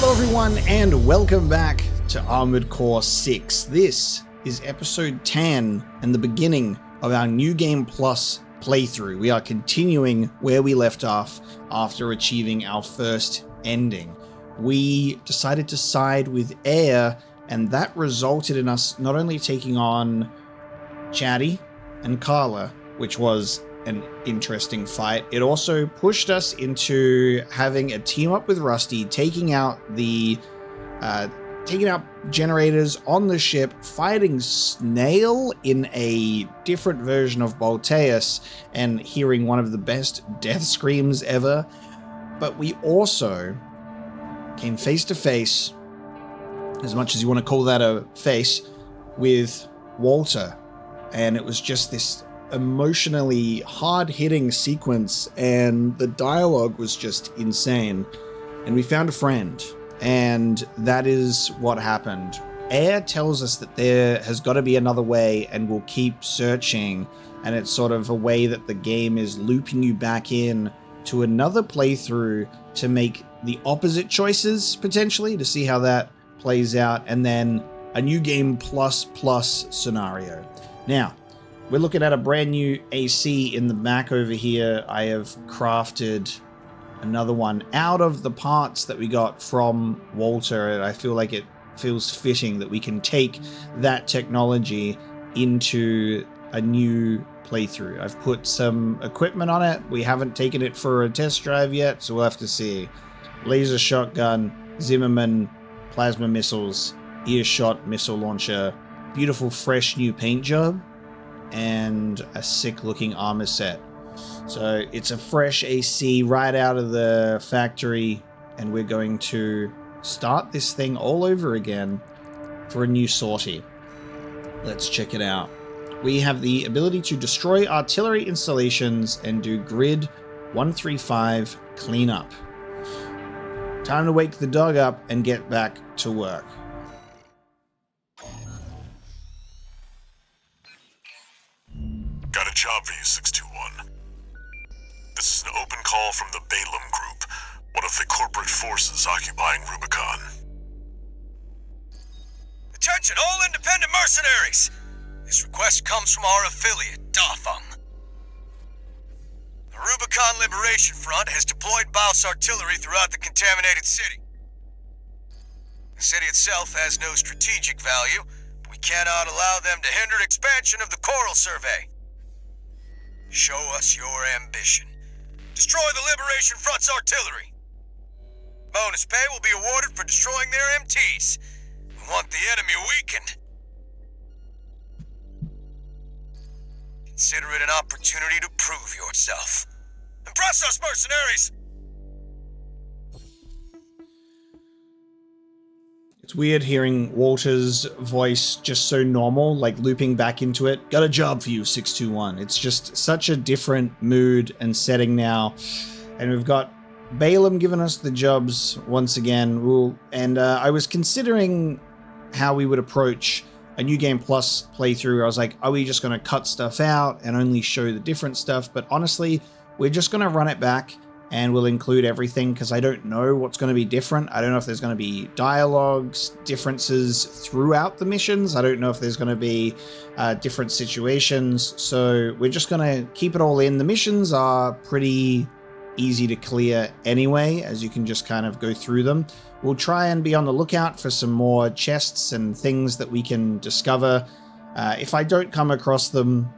Hello everyone and welcome back to Armored Core 6. This is episode 10 and the beginning of our New Game Plus playthrough. We are continuing where we left off after achieving our first ending. We decided to side with Air, and that resulted in us not only taking on Chatty and Carla, which was an interesting fight, it also pushed us into having a team up with Rusty, taking out generators on the ship, fighting Snail in a different version of Bolteus, and hearing one of the best death screams ever. But we also came face to face, as much as you want to call that a face, with Walter. And it was just this emotionally hard-hitting sequence, and the dialogue was just insane. And we found a friend, and that is what happened. Air tells us that there has got to be another way, and we'll keep searching, and it's sort of a way that the game is looping you back in to another playthrough to make the opposite choices, potentially, to see how that plays out, and then a New Game Plus scenario. Now, we're looking at a brand new AC in the back over here. I have crafted another one out of the parts that we got from Walter, and I feel like it feels fitting that we can take that technology into a new playthrough. I've put some equipment on it. We haven't taken it for a test drive yet, so we'll have to see. Laser shotgun, Zimmerman, plasma missiles, earshot missile launcher, beautiful fresh new paint job, and a sick looking armor set. So it's a fresh AC right out of the factory, and we're going to start this thing all over again for a new sortie. Let's check it out. We have the ability to destroy artillery installations and do grid 135 cleanup. Time to wake the dog up and get back to work. Got a job for you, 621. This is an open call from the Balaam Group, one of the corporate forces occupying Rubicon. Attention, all independent mercenaries! This request comes from our affiliate, Datham. The Rubicon Liberation Front has deployed Baus artillery throughout the contaminated city. The city itself has no strategic value, but we cannot allow them to hinder expansion of the Coral Survey. Show us your ambition. Destroy the Liberation Front's artillery. Bonus pay will be awarded for destroying their MTs. We want the enemy weakened. Consider it an opportunity to prove yourself. Impress us, mercenaries! It's weird hearing Walter's voice just so normal, like looping back into it. Got a job for you, 621. It's just such a different mood and setting now. And we've got Balaam giving us the jobs once again. I was considering how we would approach a New Game Plus playthrough. I was like, are we just going to cut stuff out and only show the different stuff? But honestly, we're just going to run it back, and we'll include everything because I don't know what's going to be different. I don't know if there's going to be dialogues, differences throughout the missions. I don't know if there's going to be different situations. So we're just going to keep it all in. The missions are pretty easy to clear anyway, as you can just kind of go through them. We'll try and be on the lookout for some more chests and things that we can discover. If I don't come across them,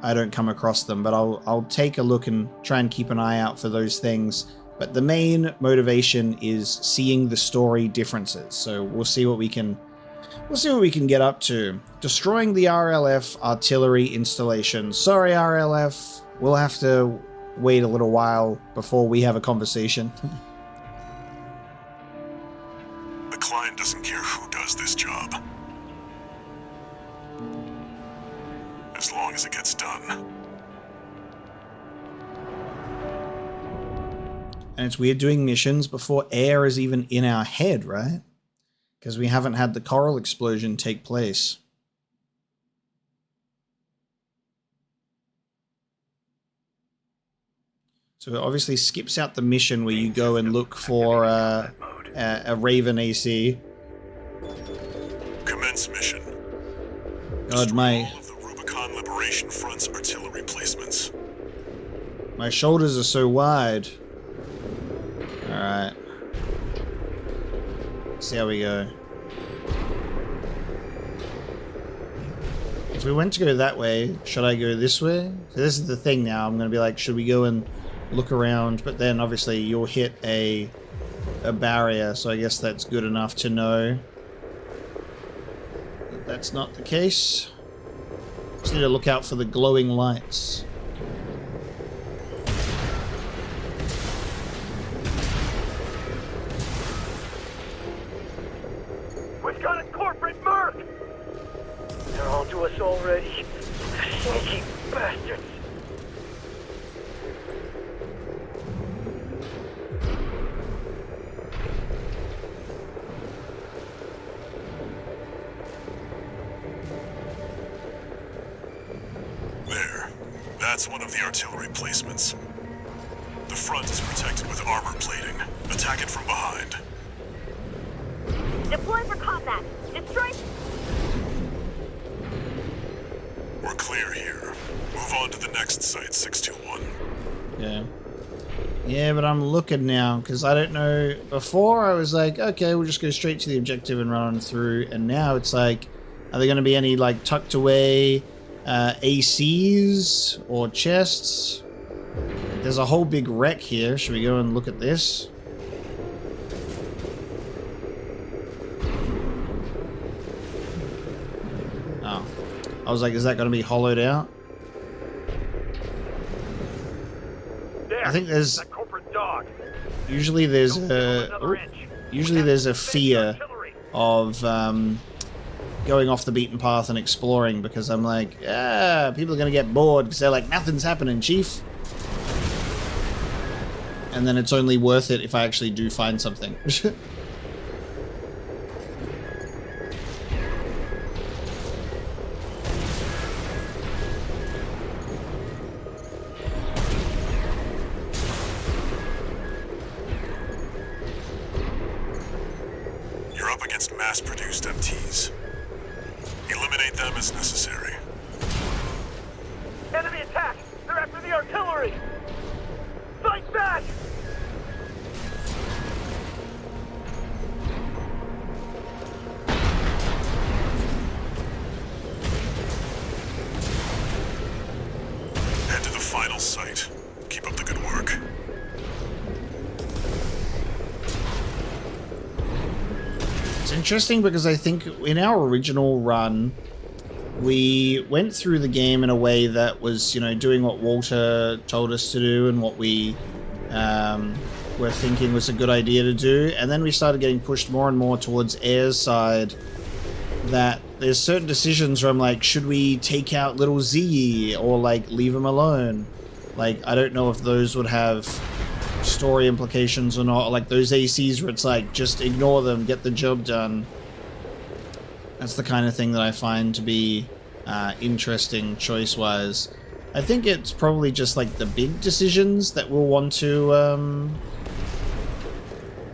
I don't come across them, but I'll take a look and try and keep an eye out for those things. But the main motivation is seeing the story differences. So we'll see what we can get up to. Destroying the RLF artillery installation. Sorry, RLF. We'll have to wait a little while before we have a conversation. The client doesn't care who does this job, as long as it gets done. And it's weird doing missions before air is even in our head, right? Because we haven't had the coral explosion take place. So it obviously skips out the mission where you go and look for a Raven AC. Commence mission. God, Destroy my all of the Rubicon Liberation Front's artillery placements. shoulders are so wide. Alright. See how we go. If we went to go that way, should I go this way? So this is the thing now. I'm going to be like, should we go and look around? But then obviously you'll hit a barrier, so I guess that's good enough to know that that's not the case. Just need to look out for the glowing lights. We've got a corporate merc! They're on to us already. Sneaky bastards. There. That's one of the artillery placements. The front is protected with armor plating. Attack it from behind. Deploy for combat. Destroy. We're clear here. Move on to the next site, 621. Yeah. Yeah, but I'm looking now, because I don't know. Before, I was like, okay, we'll just go straight to the objective and run on through. And now it's like, are there going to be any, like, tucked away ACs or chests? There's a whole big wreck here. Should we go and look at this? Oh. I was like, is that going to be hollowed out? There, I think there's... that corporate dog. Usually there's a... Another inch. Usually there's a fear Artillery. of going off the beaten path and exploring, because I'm like, people are going to get bored because they're like, nothing's happening, chief. And then it's only worth it if I actually do find something. You're up against mass-produced MTs. Eliminate them as necessary. Enemy attack! They're after the artillery! Fight back! Head to the final site. Keep up the good work. It's interesting because I think in our original run, we went through the game in a way that was, you know, doing what Walter told us to do and what we were thinking was a good idea to do. And then we started getting pushed more and more towards Air's side, that there's certain decisions where I'm like, should we take out little Z or like leave him alone? Like, I don't know if those would have story implications or not. Like those ACs where it's like, just ignore them, get the job done. That's the kind of thing that I find to be interesting choice-wise. I think it's probably just like the big decisions that we'll want to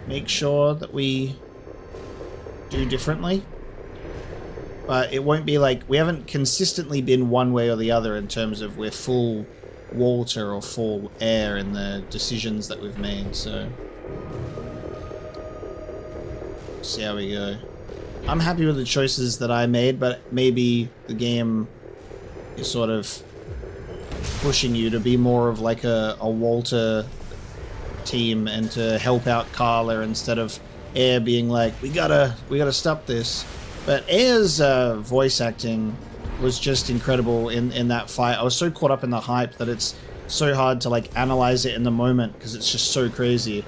make sure that we do differently. But it won't be like, we haven't consistently been one way or the other in terms of we're full Walter or full Air in the decisions that we've made, so see how we go. I'm happy with the choices that I made, but maybe the game is sort of pushing you to be more of like a Walter team and to help out Carla instead of Air being like, we gotta stop this. But Air's voice acting was just incredible in that fight. I was so caught up in the hype that it's so hard to like analyze it in the moment because it's just so crazy.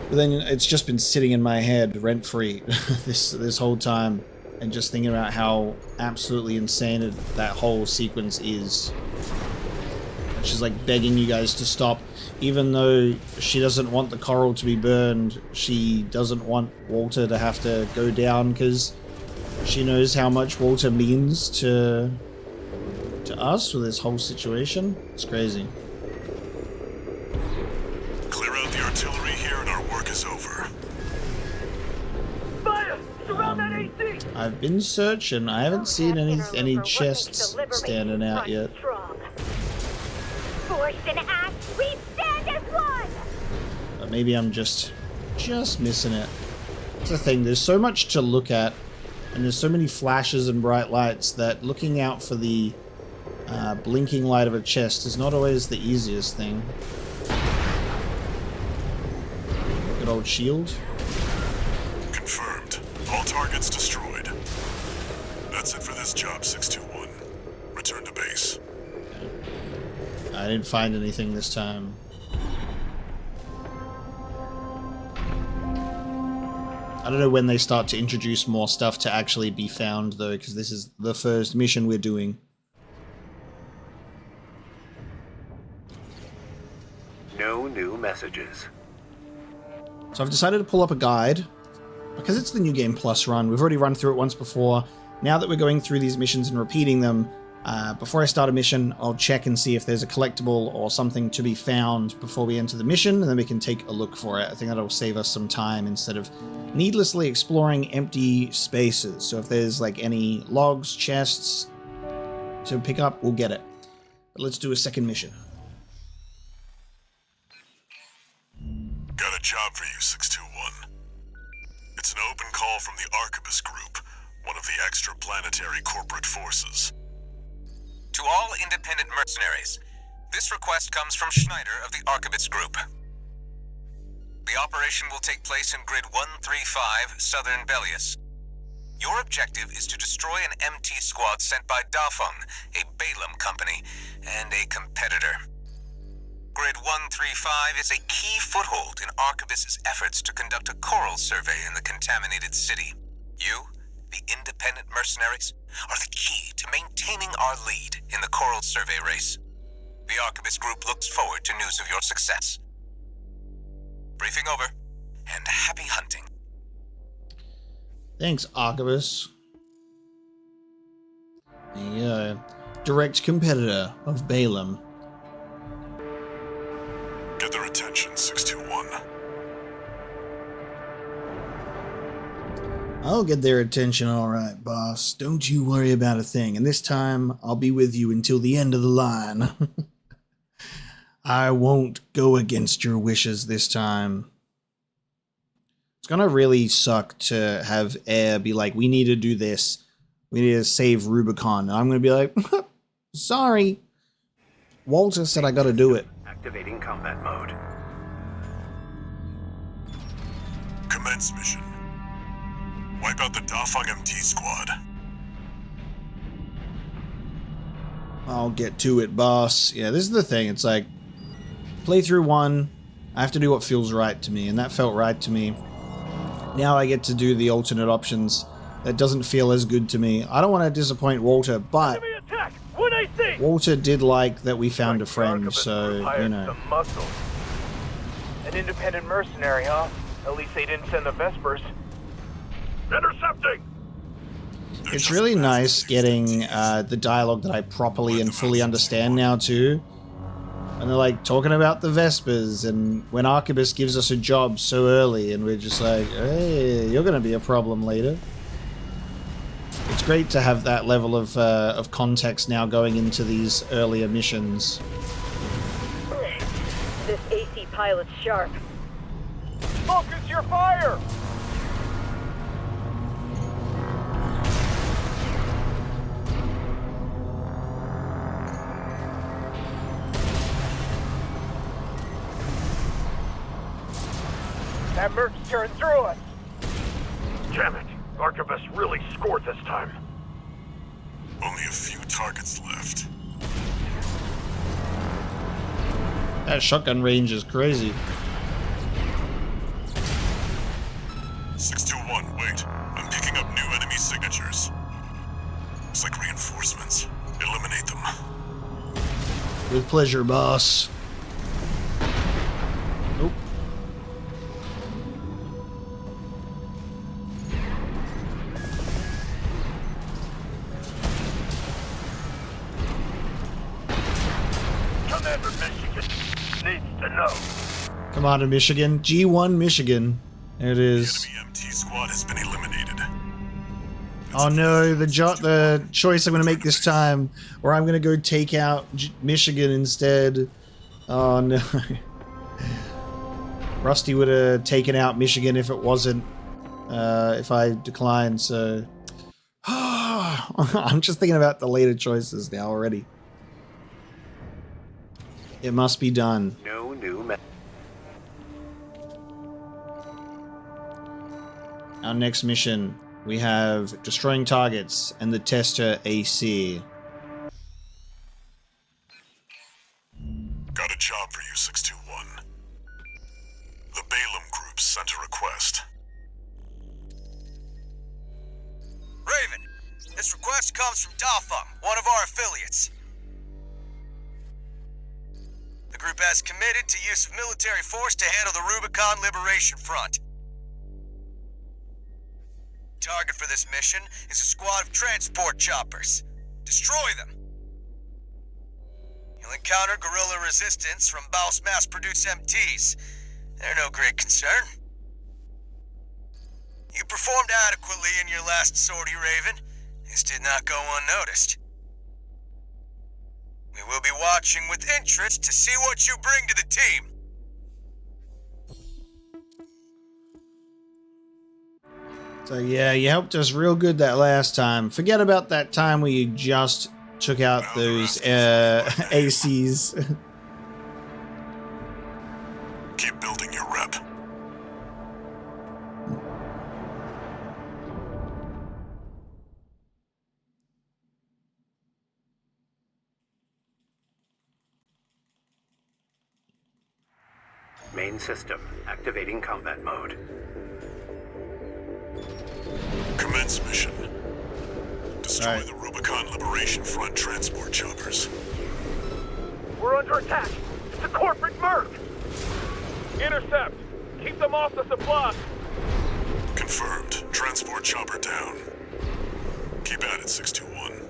But then it's just been sitting in my head rent-free this whole time, and just thinking about how absolutely insane that whole sequence is. She's like begging you guys to stop, even though she doesn't want the coral to be burned. She doesn't want Walter to have to go down because she knows how much Walter means to us with this whole situation. It's crazy. Clear out the artillery here and our work is over. Surround that AC! I've been searching. I haven't seen any chests standing out yet. Force and act, we stand as one! But maybe I'm just missing it. That's the thing, there's so much to look at, and there's so many flashes and bright lights that looking out for the blinking light of a chest is not always the easiest thing. Good old shield. Confirmed. All targets destroyed. That's it for this job, 621. Return to base. I didn't find anything this time. I don't know when they start to introduce more stuff to actually be found, though, because this is the first mission we're doing. No new messages. So I've decided to pull up a guide. Because it's the New Game Plus run, we've already run through it once before. Now that we're going through these missions and repeating them, before I start a mission, I'll check and see if there's a collectible or something to be found before we enter the mission, and then we can take a look for it. I think that'll save us some time instead of needlessly exploring empty spaces. So if there's like any logs, chests to pick up, we'll get it. But let's do a second mission. Got a job for you, 621. It's an open call from the Arquebus Group, one of the extraplanetary corporate forces. To all independent mercenaries, this request comes from Schneider of the Arquebus Group. The operation will take place in Grid 135, Southern Belius. Your objective is to destroy an MT squad sent by Dafeng, a Balaam company, and a competitor. Grid 135 is a key foothold in Arquebus's efforts to conduct a coral survey in the contaminated city. You, the independent mercenaries, are the key to maintaining our lead in the coral survey race. The Arquebus Group looks forward to news of your success. Briefing over, and happy hunting. Thanks, Arquebus. The direct competitor of Balaam. Get their attention, 621. I'll get their attention, alright, boss. Don't you worry about a thing. And this time, I'll be with you until the end of the line. I won't go against your wishes this time. It's gonna really suck to have Air be like, we need to do this. We need to save Rubicon. And I'm gonna be like, sorry. Walter said I gotta do it. Activating combat mode. Commence mission. Wipe out the Dafeng MT squad. I'll get to it, boss. Yeah, this is the thing. It's like, playthrough 1, I have to do what feels right to me, and that felt right to me. Now I get to do the alternate options. That doesn't feel as good to me. I don't want to disappoint Walter, but Walter did like that we found a friend, so, you know. An independent mercenary, huh? At least they didn't send the Vespers. Intercepting! It's really nice getting the dialogue that I properly and fully understand now, too. And they're like talking about the Vespers, and when Arquebus gives us a job so early, and we're just like, hey, you're gonna be a problem later. It's great to have that level of context now going into these earlier missions. This AC pilot's sharp. Focus your fire! That merc's tearing through us! Damn it! Arquebus really scored this time. Only a few targets left. That shotgun range is crazy. 621, wait. I'm picking up new enemy signatures. Looks like reinforcements. Eliminate them. With pleasure, boss. Nope. Commander Michigan needs to know. Commander Michigan. G1 Michigan. There it The is. enemy MT squad has been eliminated. Oh no, the choice I'm going to make this time, or I'm going to go take out Michigan instead. Oh no. Rusty would have taken out Michigan if it wasn't, if I declined, so... I'm just thinking about the later choices now already. It must be done. No new Our next mission, we have destroying targets and the tester AC. Got a job for you, 621. The Balaam Group sent a request. Raven, this request comes from Dafeng, one of our affiliates. The group has committed to use of military force to handle the Rubicon Liberation Front. Target for this mission is a squad of transport choppers. Destroy them. You'll encounter guerrilla resistance from Baus mass-produced MTs. They're no great concern. You performed adequately in your last sortie, Raven. This did not go unnoticed. We will be watching with interest to see what you bring to the team. So yeah, you helped us real good that last time. Forget about that time where you just took out those ACs. Keep building your rep. main system. Activating combat mode. Commence mission. Destroy Alright. the Rubicon Liberation Front transport choppers. We're under attack. It's a corporate merc. Intercept. Keep them off the supply. Confirmed. Transport chopper down. Keep at it, 621.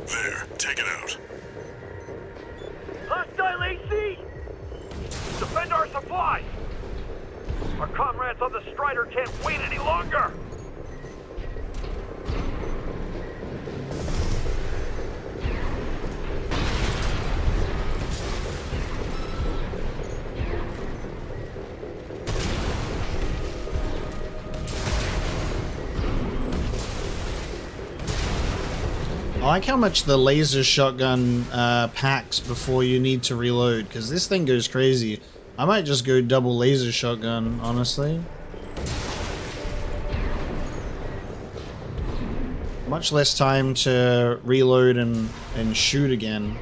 There. Take it out. Hostile AC! Defend our supplies! Our comrades on the Strider can't wait any longer! I like how much the laser shotgun packs before you need to reload, because this thing goes crazy. I might just go double laser shotgun, honestly. Much less time to reload and shoot again.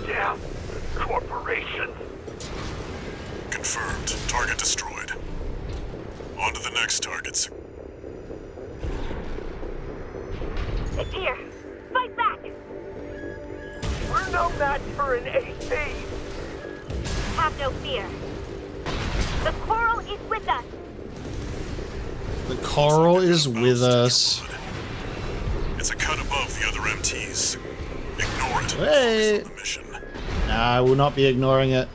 Damn! Corporation! Confirmed. Target destroyed. On to the next targets. It's here. Fight back. We're no match for an AC! Have no fear. The coral is with us. The coral is with us. It's a cut above the other MTs. Ignore it. Hey. Focus on the mission. Nah, I will not be ignoring it.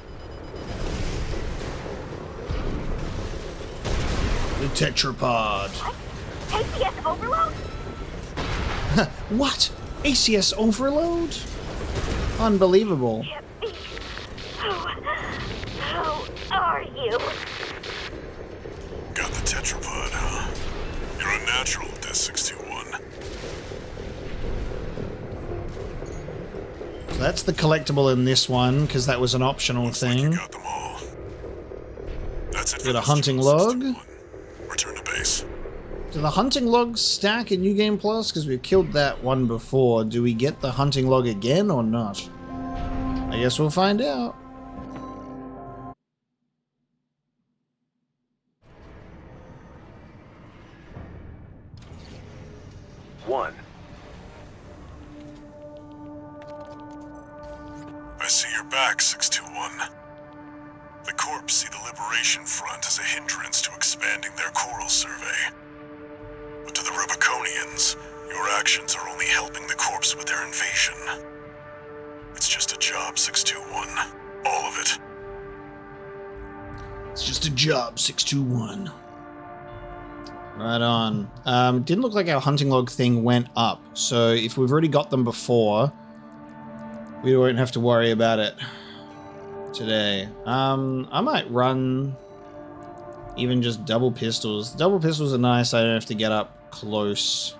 The tetrapod. What? ACS overload? What? ACS overload? Unbelievable. Can't be. Who are you? Got the tetrapod, huh? You're unnatural at this, 621. So that's the collectible in this one, because that was an optional Looks like thing. you got them all. That's it for Got a this hunting drill, log. 621. Return to base. Do the hunting logs stack in New Game Plus? Because we've killed that one before. Do we get the hunting log again or not? I guess we'll find out. One. I see you're back, 621. The Corps see the Liberation Front as a hindrance to expanding their coral survey. But to the Rubiconians, Your actions are only helping the Corps with their invasion. It's just a job, 621. All of it. It's just a job, 621. Right on. Didn't look like our hunting log thing went up, so if we've already got them before, we won't have to worry about it today. I might run even just double pistols. Double pistols are nice, I don't have to get up close.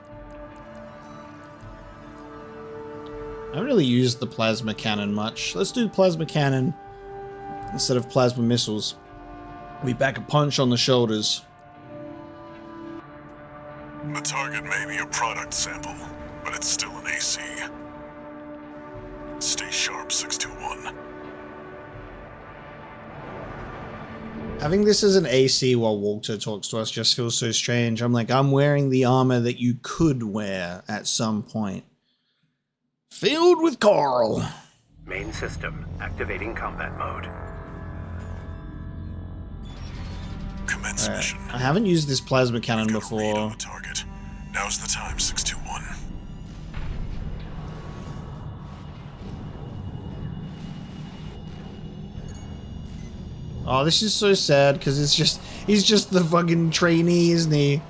I haven't really used the plasma cannon much. Let's do plasma cannon instead of plasma missiles. We pack a punch on the shoulders. The target may be a product sample, but it's still an AC. Stay sharp, 621. Having this as an AC while Walter talks to us just feels so strange. I'm like, I'm wearing the armor that you could wear at some point. Filled with coral. Main system activating combat mode. Commence mission. I haven't used this plasma cannon Got a read on before. the target. Now's the time, 621. Oh, this is so sad because he's just the fucking trainee, isn't he?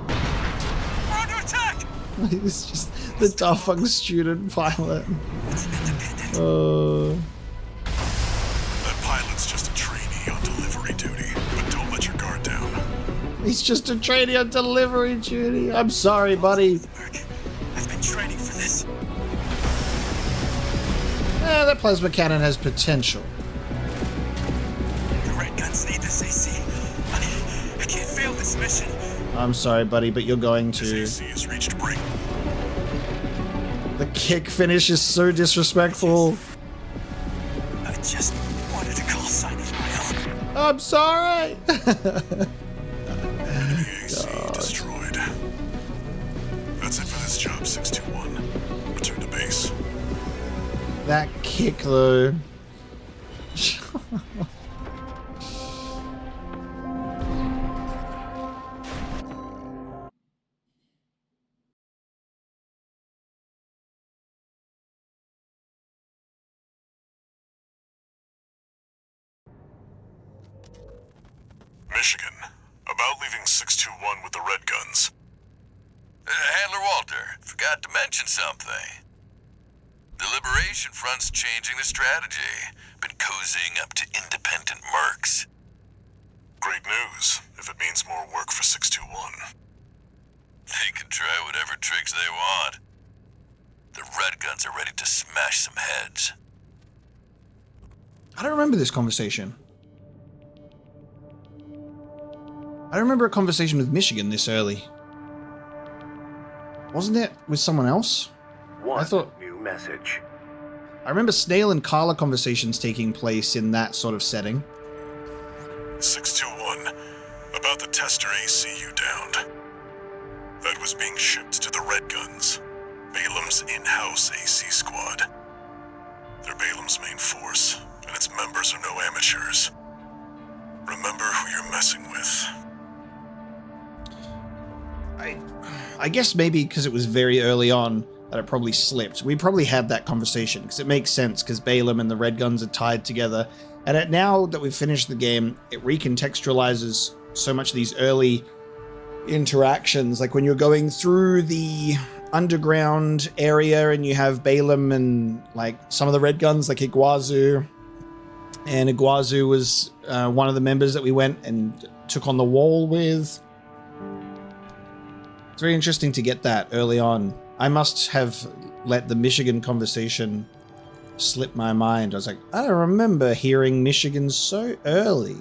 We're under attack! He's just the Darfung student pilot. That pilot's just a trainee on delivery duty, but don't let your guard down. He's just a trainee on delivery duty. I'm sorry, buddy. I've been training for this. That plasma cannon has potential. The red guns need this AC. I can't fail this mission. I'm sorry, buddy, but you're going His to. AC has reached break. The kick finish is so disrespectful. I just wanted a call sign of my own. I'm sorry. Enemy AC destroyed. That's it for this job, 621. Return to base. That kick, though. Michigan. About leaving 621 with the red guns. Handler Walter, forgot to mention something. The Liberation Front's changing their strategy. Been cozying up to independent mercs. Great news, if it means more work for 621. They can try whatever tricks they want. The Red Guns are ready to smash some heads. I don't remember this conversation. I don't remember a conversation with Michigan this early. Wasn't it with someone else? One I thought- new message. I remember Snail and Carla conversations taking place in that sort of setting. 621. About the tester AC you downed. That was being shipped to the Red Guns, Balam's in-house AC squad. They're Balam's main force, and its members are no amateurs. Remember who you're messing with. I guess maybe because it was very early on that it probably slipped. We probably had that conversation because it makes sense because Balam and the Red Guns are tied together. And now that we've finished the game, it recontextualizes so much of these early interactions. Like when you're going through the underground area and you have Balam and like some of the Red Guns like Iguazu. And Iguazu was one of the members that we went and took on the wall with. It's very interesting to get that early on. I must have let the Michigan conversation slip my mind. I was like, I don't remember hearing Michigan so early.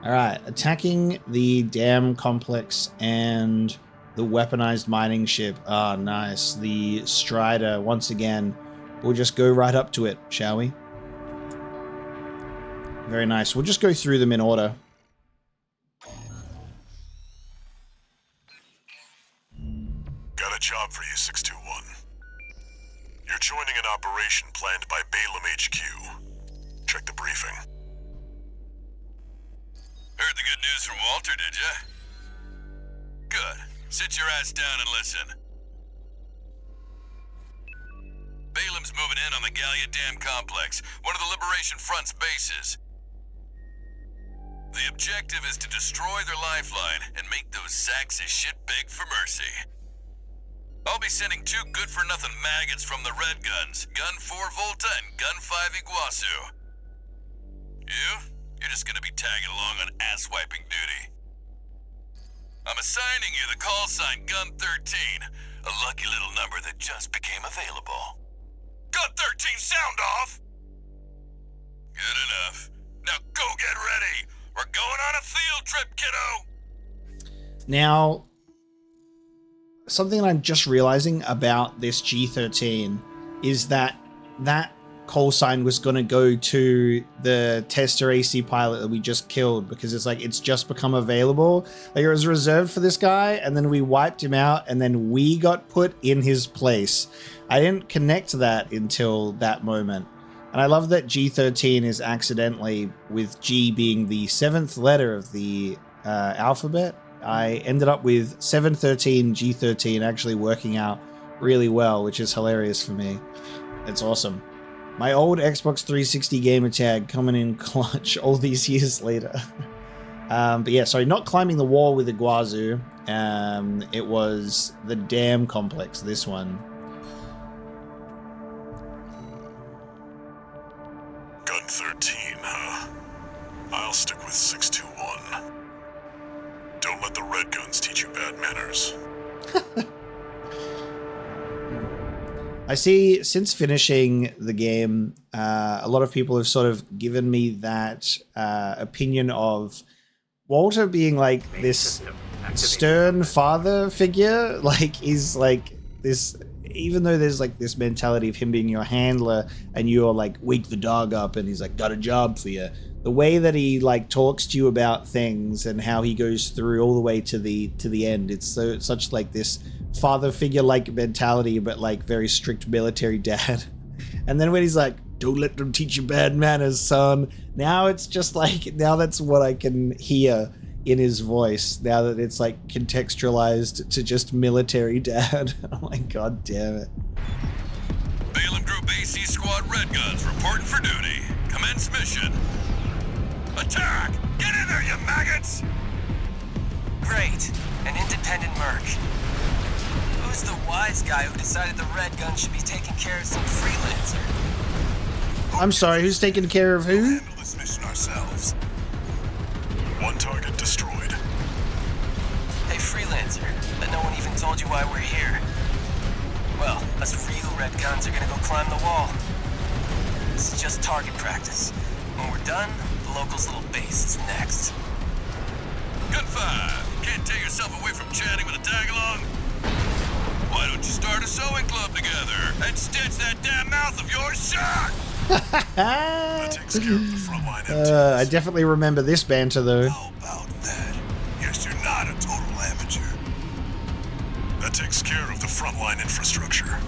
All right, attacking the dam complex and the weaponized mining ship. Ah, nice. The Strider, once again. We'll just go right up to it, shall we? Very nice. We'll just go through them in order. Got a job for you, 621. You're joining an operation planned by Balam HQ. Check the briefing. Heard the good news from Walter, did ya? Good. Sit your ass down and listen. Balaam's moving in on the Gallia Dam complex, one of the Liberation Front's bases. The objective is to destroy their lifeline and make those sacks of shit beg for mercy. I'll be sending 2 good-for-nothing maggots from the Red Guns, Gun 4 Volta and Gun 5 Iguazu. You're just gonna be tagging along on ass-wiping duty. I'm assigning you the call sign Gun 13, a lucky little number that just became available. Gun 13, sound off! Good enough. Now go get ready. We're going on a field trip, kiddo! Now, something I'm just realizing about this G13 is that call sign was going to go to the tester AC pilot that we just killed, because it's just become available. Like, it was reserved for this guy, and then we wiped him out, and then we got put in his place. I didn't connect that until that moment. And I love that G13 is accidentally, with G being the 7th letter of the alphabet, I ended up with 713 G13 actually working out really well, which is hilarious for me. It's awesome. My old Xbox 360 gamer tag coming in clutch all these years later. But yeah, sorry, not climbing the wall with Iguazu. It was the dam complex, this one. Gun 13, huh? I'll stick with 621. Don't let the Red Guns teach you bad manners. I see, since finishing the game, a lot of people have sort of given me that opinion of Walter being like this stern father figure. Like, he's like this, even though there's like this mentality of him being your handler and you're like, wake the dog up, and he's like, got a job for you. The way that he like talks to you about things and how he goes through all the way to the end, it's such like this father figure like mentality, but like very strict military dad. And then when he's like, don't let them teach you bad manners, son, now it's just like, now that's what I can hear in his voice, now that it's like contextualized to just military dad. I'm like, god damn it. Balaam Group AC Squad Red Guns reporting for duty. Commence mission. Attack! Get in there, you maggots! Great. An independent merc. Who's the wise guy who decided the Red Gun should be taking care of some freelancer? I'm sorry, who's taking care of who? We'll handle this mission ourselves. One target destroyed. Hey, freelancer, but no one even told you why we're here. Well, us real Red Guns are gonna go climb the wall. This is just target practice. When we're done, the locals' little base is next. Gun 5, can't tear yourself away from chatting with a tag-along? Why don't you start a sewing club together and stitch that damn mouth of yours shut? That takes care of the frontline MTs. I definitely remember this banter though. How about that? Yes, you're not a total amateur. That takes care of the frontline infrastructure.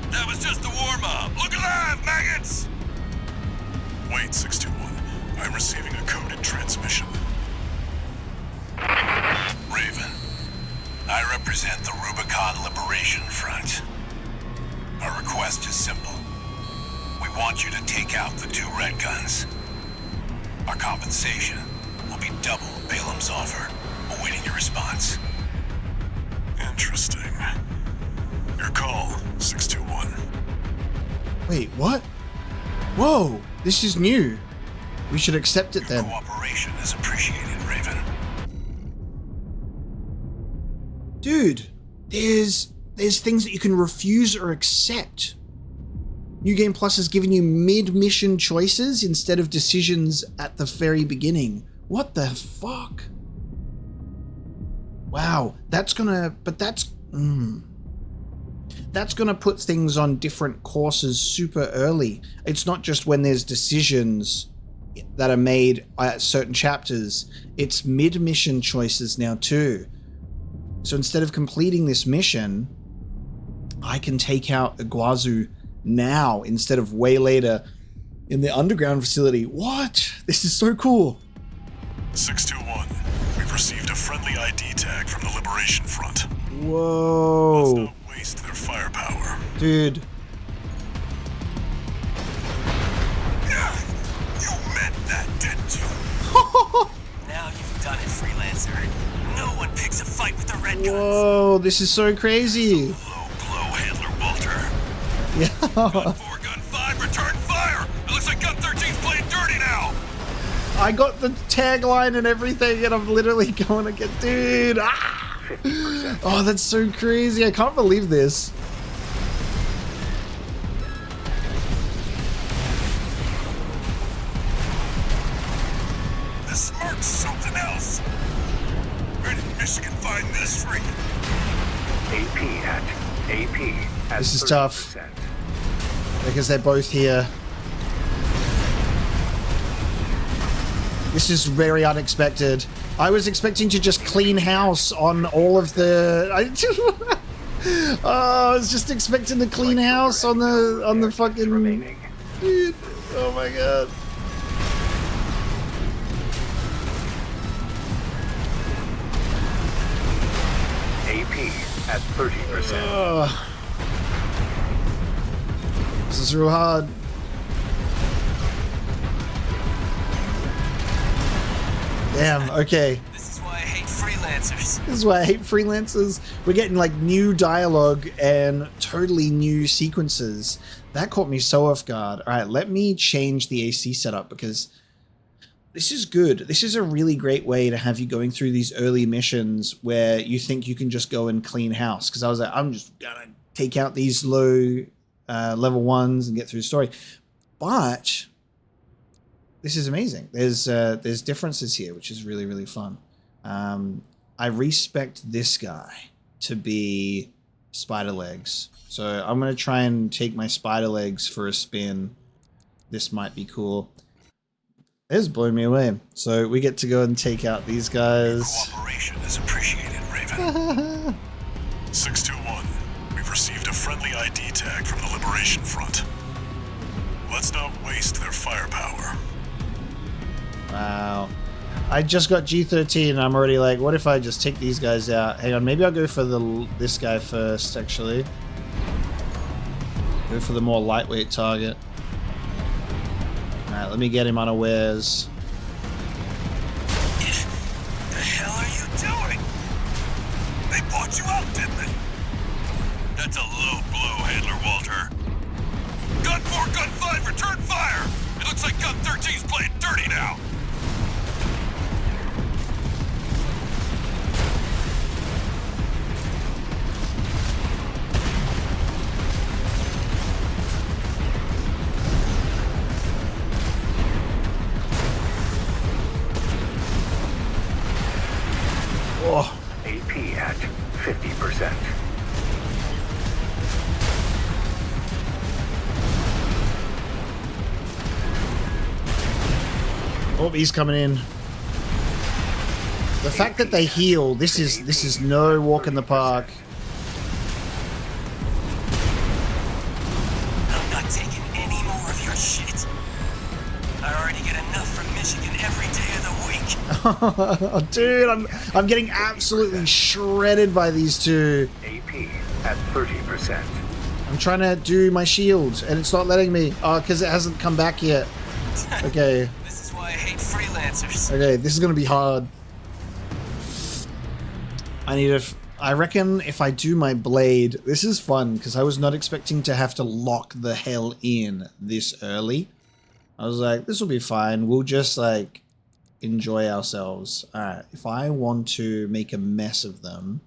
That was just the warm-up. Look alive, maggots! Wait, 621. I'm receiving a coded transmission. Raven, I represent the Rubicon Liberation Front. Our request is simple. We want you to take out the 2 Red Guns. Our compensation will be double Balaam's offer, awaiting your response. Interesting. Your call, 621. Wait, what? Whoa, this is new. We should accept it Your then. cooperation is appreciated, Raven. Dude, there's things that you can refuse or accept. New Game Plus has given you mid-mission choices instead of decisions at the very beginning. What the fuck? Wow, that's gonna put things on different courses super early. It's not just when there's decisions that are made at certain chapters, it's mid-mission choices now too. So instead of completing this mission, I can take out Iguazu now instead of way later in the underground facility. What? This is so cool. 621, we've We've received a friendly ID tag from the Liberation Front. Let's Whoa. not waste their firepower. Dude. You meant that, didn't you? Now you've done it, Freelancer. No one picks a fight with the red guns. Whoa, this is so crazy. Low blow, Handler Walter. Yeah. Gun 4, Gun 5, return fire! It looks like Gun 13's playing dirty now! I got the tagline and everything, and I'm literally going to get, dude. Ah! 50%. Oh, that's so crazy. I can't believe this. The smirk's something else. Where did Michigan find this freak? AP at This is 30%. tough. Because they're both here. This is very unexpected. I was expecting to just clean house on all of the... I was just expecting to clean house on the fucking... Remaining. Dude, oh my god. AP at 30%. Ugh. This is real hard. Damn, okay. This is why I hate freelancers. This is why I hate freelancers. We're getting like new dialogue and totally new sequences. That caught me so off guard. All right, let me change the AC setup because this is good. This is a really great way to have you going through these early missions where you think you can just go and clean house. Because I was like, I'm just gonna take out these low level ones and get through the story. But this is amazing. There's differences here, which is really, really fun. I respect this guy to be Spider Legs. So I'm going to try and take my Spider Legs for a spin. This might be cool. It's blown me away. So we get to go and take out these guys. Cooperation is appreciated, Raven. 621. We've received a friendly ID tag from the Liberation Front. Let's not waste their firepower. Wow. I just got G13 and I'm already like, what if I just take these guys out? Hang on, maybe I'll go for this guy first, actually. Go for the more lightweight target. Alright, let me get him unawares. The hell are you doing? They bought you out, didn't they? That's a low blow, Handler Walter. Gun 4, Gun 5, return fire! It looks like Gun 13's playing dirty now. Oh, AP at 50%. oh, he's coming in. The fact that they heal, this is no walk in the park. I'm not taking any more of your shit. I already get enough from Michigan every day of the week. Dude, I'm getting absolutely shredded by these two. AP at 30%. I'm trying to do my shield and it's not letting me. Oh, because it hasn't come back yet. Okay. This is why I hate freelancers. Okay, this is gonna be hard. I reckon if I do my blade, this is fun because I was not expecting to have to lock the hell in this early. I was like, this will be fine. We'll just like enjoy ourselves. All right, if I want to make a mess of them,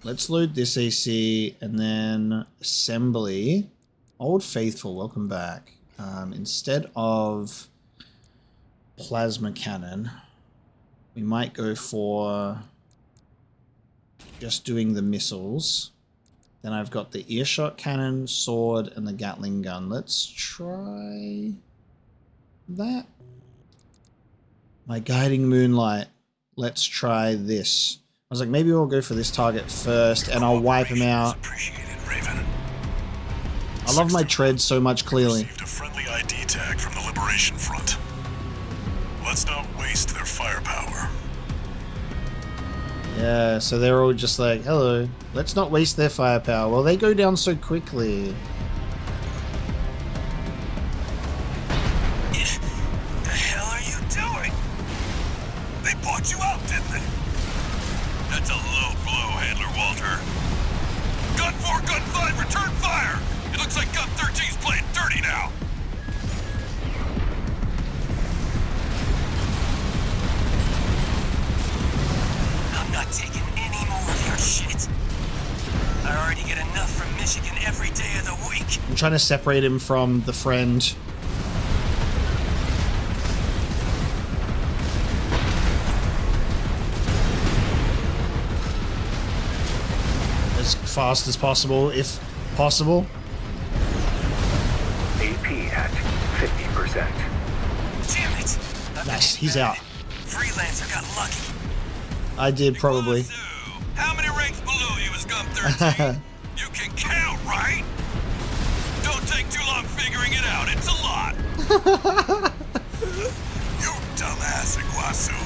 let's load this AC and then assembly. Old Faithful, welcome back. Instead of plasma cannon, we might go for just doing the missiles. Then I've got the earshot cannon, sword, and the Gatling gun. Let's try that. My guiding moonlight. Let's try this. I was like, maybe we'll go for this target first, and I'll wipe him out. Appreciated, Raven. I love my tread so much clearly. Received a friendly ID tag from the Liberation Front. Let's not waste their firepower. Yeah, so they're all just like, hello, let's not waste their firepower. Well, they go down so quickly. The hell are you doing? They bought you out, didn't they? That's a low blow, Handler Walter. Gun 4, Gun 5, return fire! It looks like Gun 13's playing dirty now. I'm not taking any more of your shit. I already get enough from Michigan every day of the week. I'm trying to separate him from the friend. As fast as possible, if possible. AP at 50%. Damn it! Nice, he's out. Freelancer got lucky. I did probably. How many ranks below you is Gun 13? You can count, right? Don't take too long figuring it out. It's a lot. You dumbass, Iguazu.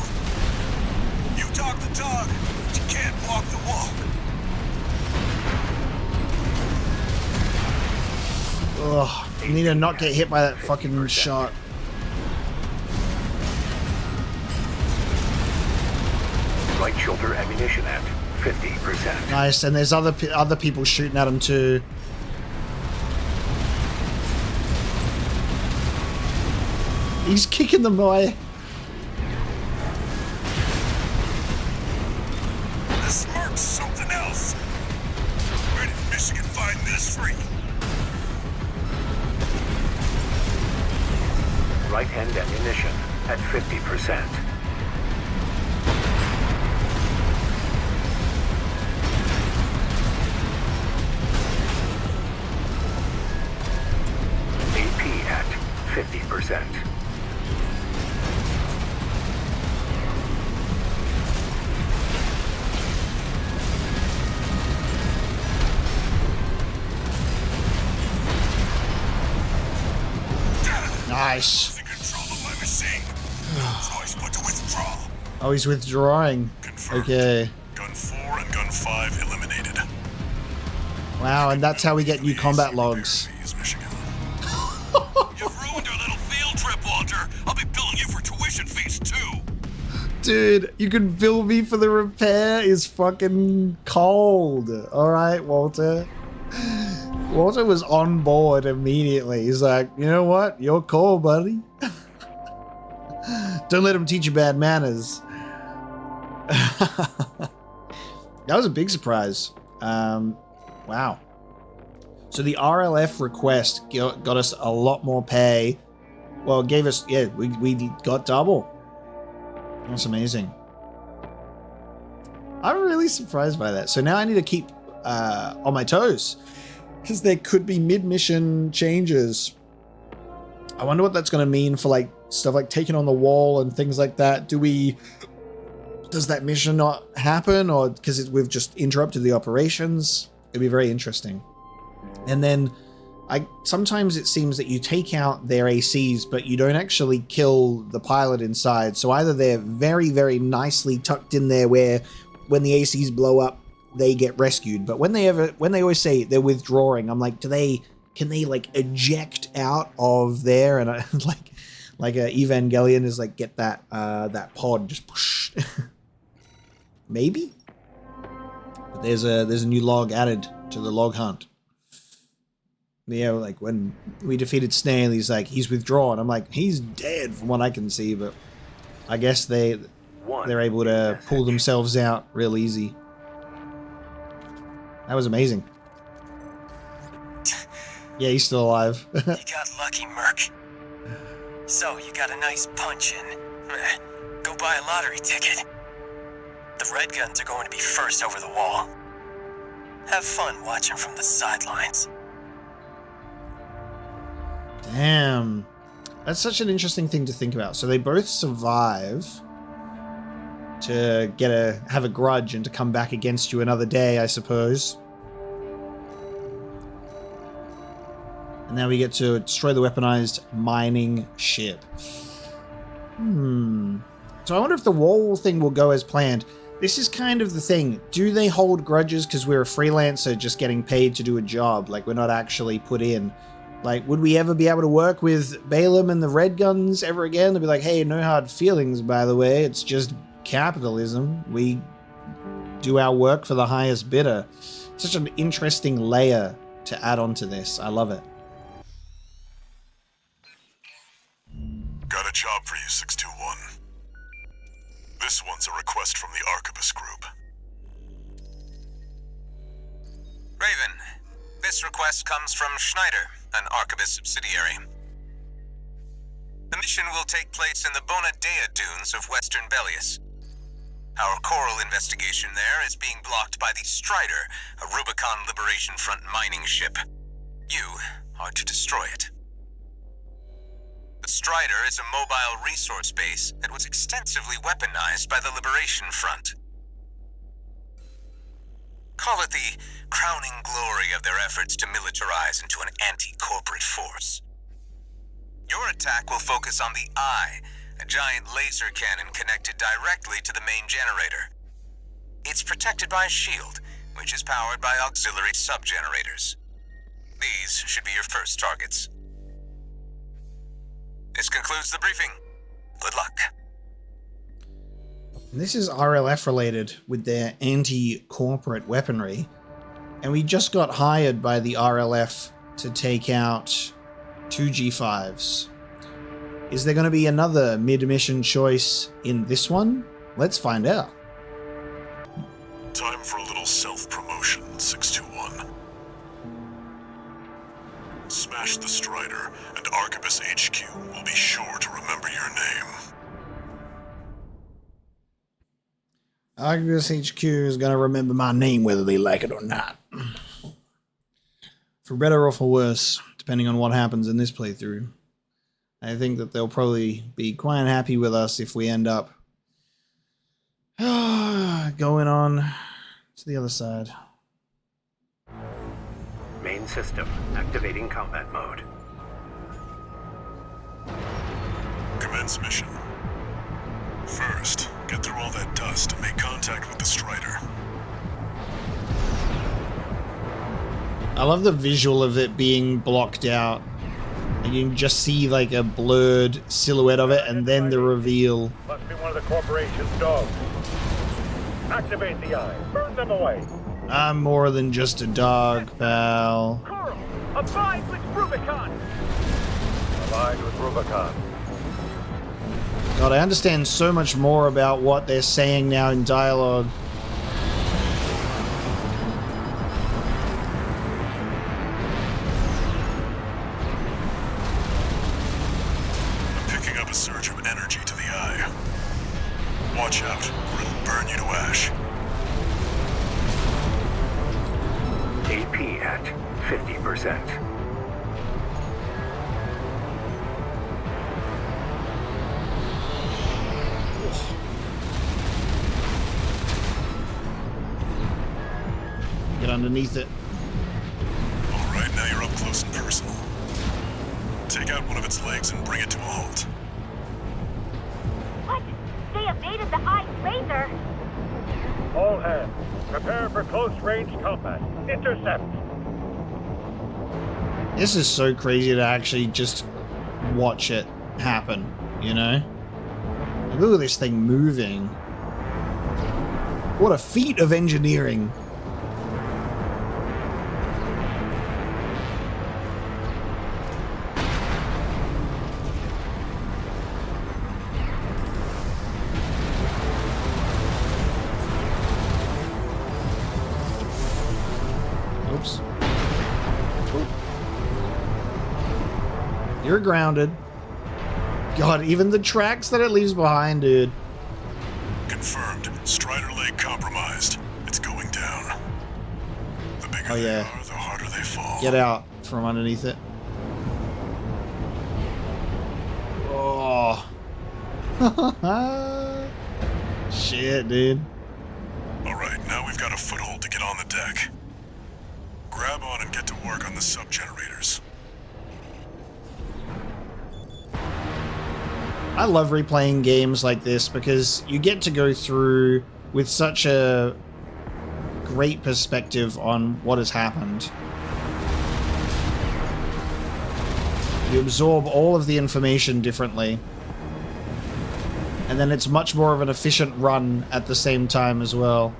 You talk the talk, but you can't walk the walk. Ugh, I need to not get hit by that fucking shot. Right shoulder ammunition at 50%. Nice, and there's other people shooting at him too. He's kicking them away. The smirk's something else. Where did Michigan find this freak? Right hand ammunition at 50%. AP at 50%. Nice. The control of my machine. No choice but to withdraw. Oh, he's withdrawing. Confirmed. Okay. Gun 4 and Gun 5 eliminated. Wow, and that's how we get new combat logs. Fees, Michigan. You've ruined our little field trip, Walter. I'll be billing you for tuition fees, too. Dude, you can bill me for the repair is fucking cold. Alright, Walter. Walter was on board immediately. He's like, you know what? You're cool, buddy. Don't let him teach you bad manners. That was a big surprise. Wow. So the RLF request got us a lot more pay. Well, it gave us, yeah, we got double. That's amazing. I'm really surprised by that. So now I need to keep on my toes, because there could be mid-mission changes. I wonder what that's going to mean for like stuff like taking on the wall and things like that. Does that mission not happen, or because we've just interrupted the operations? It'd be very interesting. And then sometimes it seems that you take out their ACs, but you don't actually kill the pilot inside. So either they're very, very nicely tucked in there where when the ACs blow up, they get rescued. But when they always say they're withdrawing, I'm like, can they like eject out of there? And I, like a Evangelion is like, get that pod, just push. Maybe? But there's a new log added to the log hunt. Yeah, like when we defeated Snail, he's withdrawn. I'm like, he's dead from what I can see, but I guess they're able to pull themselves out real easy. That was amazing. Yeah, he's still alive. You got lucky, Merc. So, you got a nice punch in. Go buy a lottery ticket. The Red Guns are going to be first over the wall. Have fun watching from the sidelines. Damn. That's such an interesting thing to think about. So they both survive to have a grudge and to come back against you another day, I suppose. And now we get to destroy the weaponized mining ship. So I wonder if the wall thing will go as planned. This is kind of the thing. Do they hold grudges because we're a freelancer just getting paid to do a job? Like, we're not actually put in. Like, would we ever be able to work with Balaam and the Red Guns ever again? They'd be like, hey, no hard feelings, by the way. It's just capitalism. We do our work for the highest bidder. Such an interesting layer to add on to this. I love it. Got a job for you, 621. This one's a request from the Arquebus Group. Raven, this request comes from Schneider, an Arquebus subsidiary. The mission will take place in the Bonadea dunes of western Belius. Our coral investigation there is being blocked by the Strider, a Rubicon Liberation Front mining ship. You are to destroy it. The Strider is a mobile resource base that was extensively weaponized by the Liberation Front. Call it the crowning glory of their efforts to militarize into an anti-corporate force. Your attack will focus on the Eye, a giant laser cannon connected directly to the main generator. It's protected by a shield, which is powered by auxiliary sub-generators. These should be your first targets. This concludes the briefing. Good luck. This is RLF related with their anti-corporate weaponry. And we just got hired by the RLF to take out 2 G5s. Is there going to be another mid-mission choice in this one? Let's find out. Time for a little self-promotion, 621. Smash the Strider, and Arquebus HQ will be sure to remember your name. Arquebus HQ is going to remember my name whether they like it or not. For better or for worse, depending on what happens in this playthrough. I think that they'll probably be quite happy with us if we end up going on to the other side. Main system activating combat mode. Commence mission. First, get through all that dust and make contact with the Strider. I love the visual of it being blocked out. And you can just see like a blurred silhouette of it and then the reveal. Must be one of the corporation's dogs. Activate the Eye. Burn them away. I'm more than just a dog, pal. Coral, abide with Rubicon. Abide with Rubicon. God, I understand so much more about what they're saying now in dialogue. I'm picking up a surge of energy to the Eye. Watch out, or it'll burn you to ash. AP at 50%. Get underneath it. All right, now you're up close and personal. Take out one of its legs and bring it to a halt. What? They evaded the Eye's laser. All hands, prepare for close-range combat. Intercept. This is so crazy to actually just watch it happen, you know? Like, look at this thing moving. What a feat of engineering. Oops. You're grounded. God, even the tracks that it leaves behind, dude. Confirmed. Strider leg compromised. It's going down. The bigger they yeah. are, the harder they fall. Get out from underneath it. Oh. Shit, dude. Alright, now we've got a foothold to get on the deck. Grab on and get to work on the sub-generators. I love replaying games like this because you get to go through with such a great perspective on what has happened. You absorb all of the information differently. And then it's much more of an efficient run at the same time as well.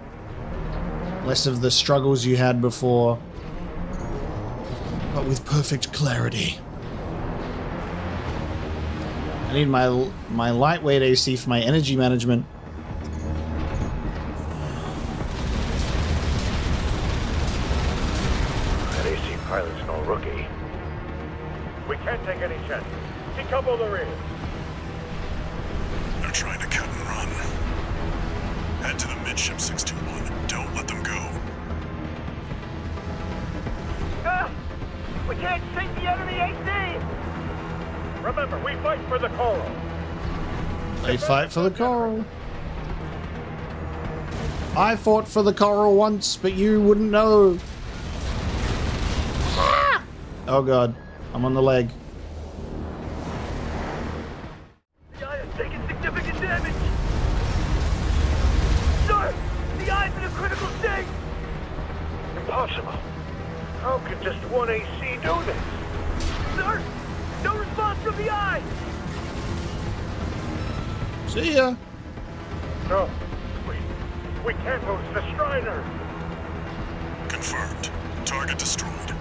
Less of the struggles you had before, but with perfect clarity. I need my lightweight AC for my energy management. That AC pilot's no rookie. We can't take any chances. Decouple the rear. They're trying to cut and run. Head to the midship 621. Don't let them go. We can't sink the enemy AC! Remember, we fight for the coral. They fight for the coral. I fought for the coral once, but you wouldn't know. Ah! Oh god, I'm on the leg. The eye has taken significant damage! Sir! The eye's in a critical state! Impossible. How could just one AC do this? Sir! No response from the eye! See ya. No. We can't lose the Strider! Confirmed. Target destroyed.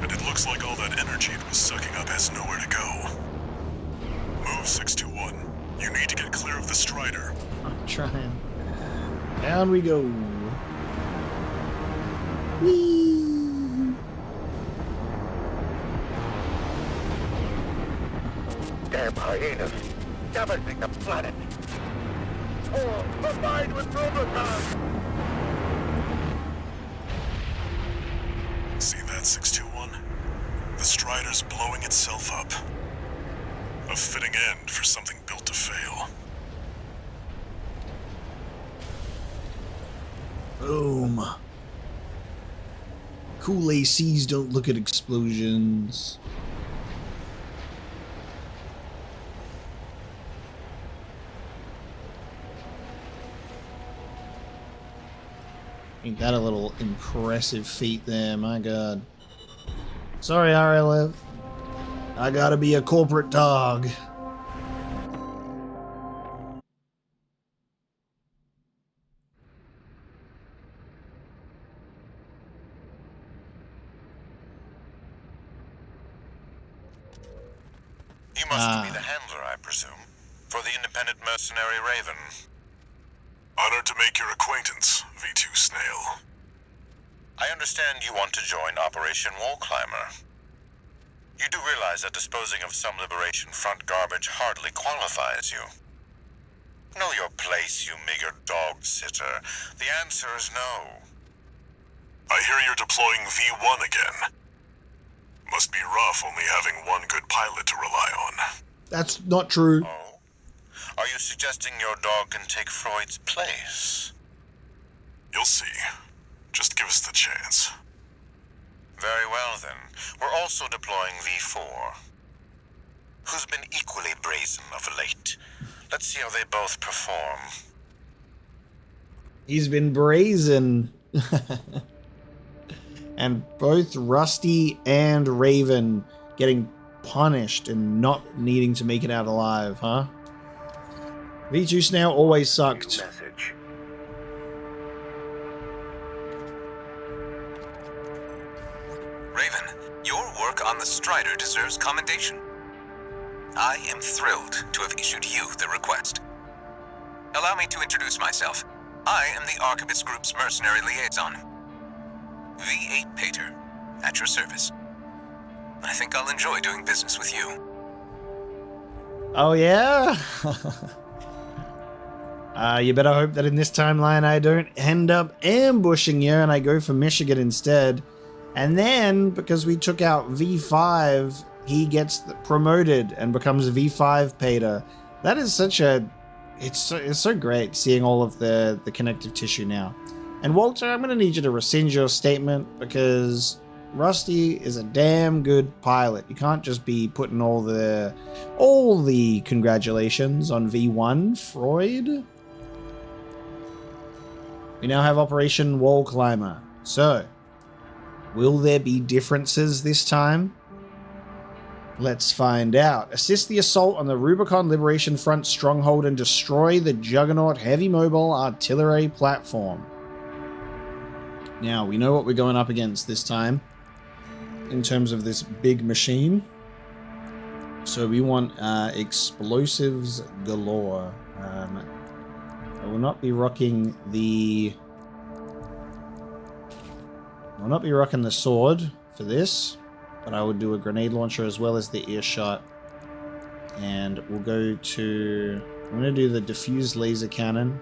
And it looks like all that energy it was sucking up has nowhere to go. Move 621. You need to get clear of the Strider. I'm trying. Down we go. Whee! Damn hyenas! Devastating the planet! Oh, combined with Rubicon! See that, 621? The Strider's blowing itself up. A fitting end for something built to fail. Boom. Cool ACs don't look at explosions. Ain't that a little impressive feat there, my god. Sorry, RLF. I gotta be a corporate dog. You must be the handler, I presume, for the independent mercenary Raven. Honored to make your acquaintance, V2 Snail. I understand you want to join Operation Wall Climber. You do realize that disposing of some Liberation Front garbage hardly qualifies you. Know your place, you meager dog sitter. The answer is no. I hear you're deploying V1 again. Must be rough only having one good pilot to rely on. That's not true. Oh? Are you suggesting your dog can take Freud's place? You'll see. Just give us the chance. Very well, then. We're also deploying V4, who's been equally brazen of late. Let's see how they both perform. He's been brazen. And both Rusty and Raven getting punished and not needing to make it out alive, huh? V2 Snail always sucked. Message. Raven, your work on the Strider deserves commendation. I am thrilled to have issued you the request. Allow me to introduce myself. I am the Archibus Group's mercenary liaison. V8 Pater, at your service. I think I'll enjoy doing business with you. Oh yeah? You better hope that in this timeline I don't end up ambushing you and I go for Michigan instead. And then, because we took out V5, he gets promoted and becomes V5 Pater. That is such a... It's so great seeing all of the connective tissue now. And Walter, I'm going to need you to rescind your statement because Rusty is a damn good pilot. You can't just be putting all the congratulations on V1, Freud. We now have Operation Wall Climber. So, will there be differences this time? Let's find out. Assist the assault on the Rubicon Liberation Front stronghold and destroy the Juggernaut heavy mobile artillery platform. Now, we know what we're going up against this time in terms of this big machine. So we want explosives galore. I will not be rocking the... I will not be rocking the sword for this, but I will do a grenade launcher as well as the earshot. And we'll go to... I'm going to do the diffused laser cannon.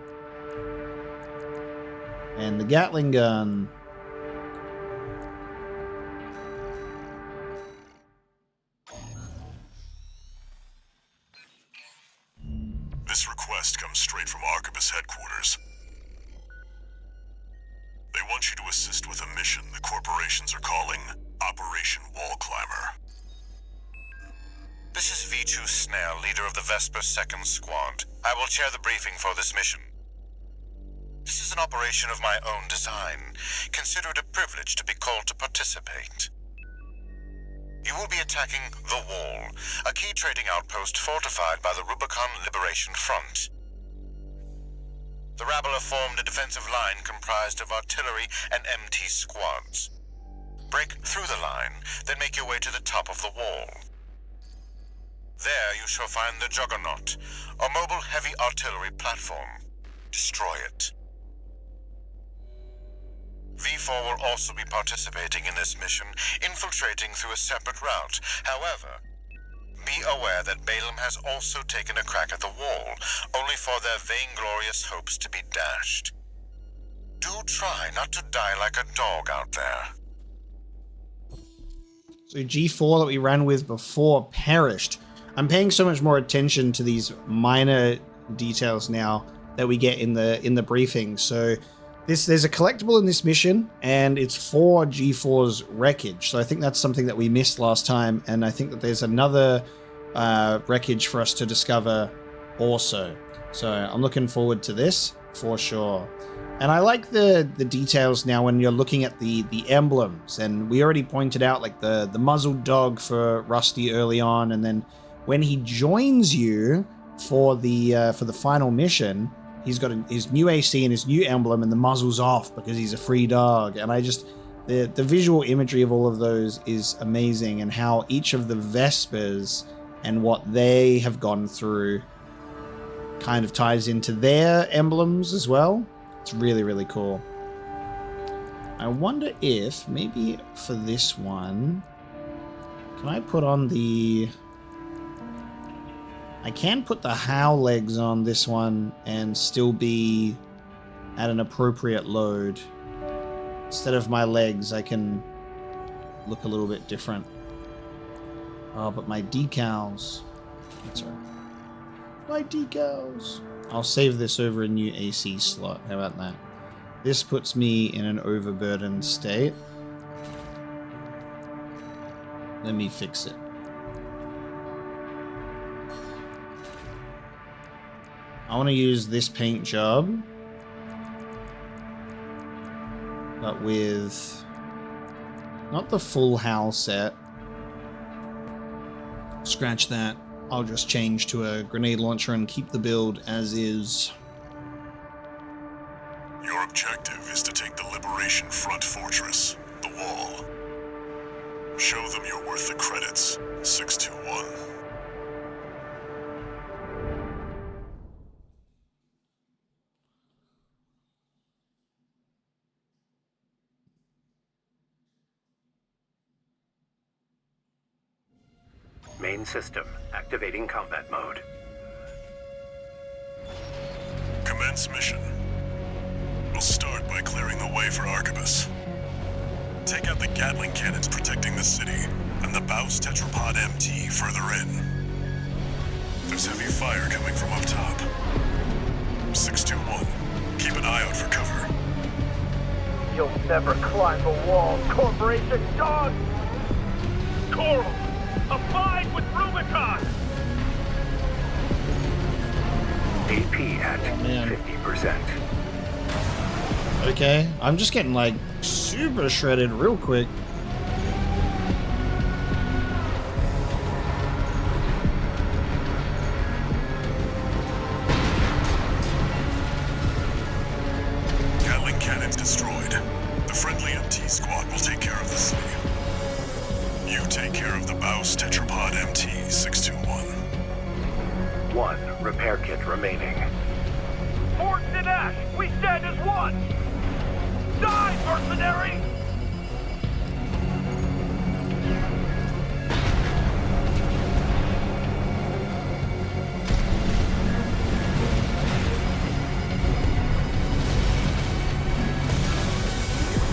And the Gatling gun. This request comes straight from Arquebus headquarters. They want you to assist with a mission the corporations are calling Operation Wall Climber. This is V2 Snail, leader of the Vesper 2nd Squad. I will chair the briefing for this mission. This is an operation of my own design. Consider it a privilege to be called to participate. You will be attacking the Wall, a key trading outpost fortified by the Rubicon Liberation Front. The rabble have formed a defensive line comprised of artillery and MT squads. Break through the line, then make your way to the top of the wall. There you shall find the Juggernaut, a mobile heavy artillery platform. Destroy it. V4 will also be participating in this mission, infiltrating through a separate route. However, be aware that Balaam has also taken a crack at the wall, only for their vainglorious hopes to be dashed. Do try not to die like a dog out there. So G4 that we ran with before perished. I'm paying so much more attention to these minor details now that we get in the briefing. So there's a collectible in this mission, and it's for G4's wreckage. So I think that's something that we missed last time, and I think that there's another wreckage for us to discover also. So I'm looking forward to this for sure. And I like the details now when you're looking at the emblems, and we already pointed out like the muzzled dog for Rusty early on, and then when he joins you for the final mission, he's got his new AC and his new emblem, and the muzzle's off because he's a free dog. And I just the visual imagery of all of those is amazing, and how each of the Vespers and what they have gone through kind of ties into their emblems as well. It's really, really cool. I wonder if maybe for this one, can I put on the... I can put the Howl legs on this one and still be at an appropriate load. Instead of my legs, I can look a little bit different. Oh, but my decals. That's all right. My decals. I'll save this over a new AC slot. How about that? This puts me in an overburdened state. Let me fix it. I want to use this paint job, but with not the full Howl set. Scratch that. I'll just change to a grenade launcher and keep the build as is. Your objective is to take the Liberation Front fortress, the Wall. Show them you're worth the credits, 621. Main system activating combat mode. Commence mission. We'll start by clearing the way for Arquebus. Take out the Gatling cannons protecting the city, and the Baus Tetrapod MT further in. There's heavy fire coming from up top. 621, keep an eye out for cover. You'll never climb the wall, Corporation dog! Coral! Abide with Rubicon! AP at man. 50%. Okay, I'm just getting like super shredded real quick. Gatling cannons destroyed. The friendly MT squad will take care of the city. You take care of the Baus Tetrapod MT-621. 1 repair kit remaining. Forts and Ash, we stand as one! Die, mercenary!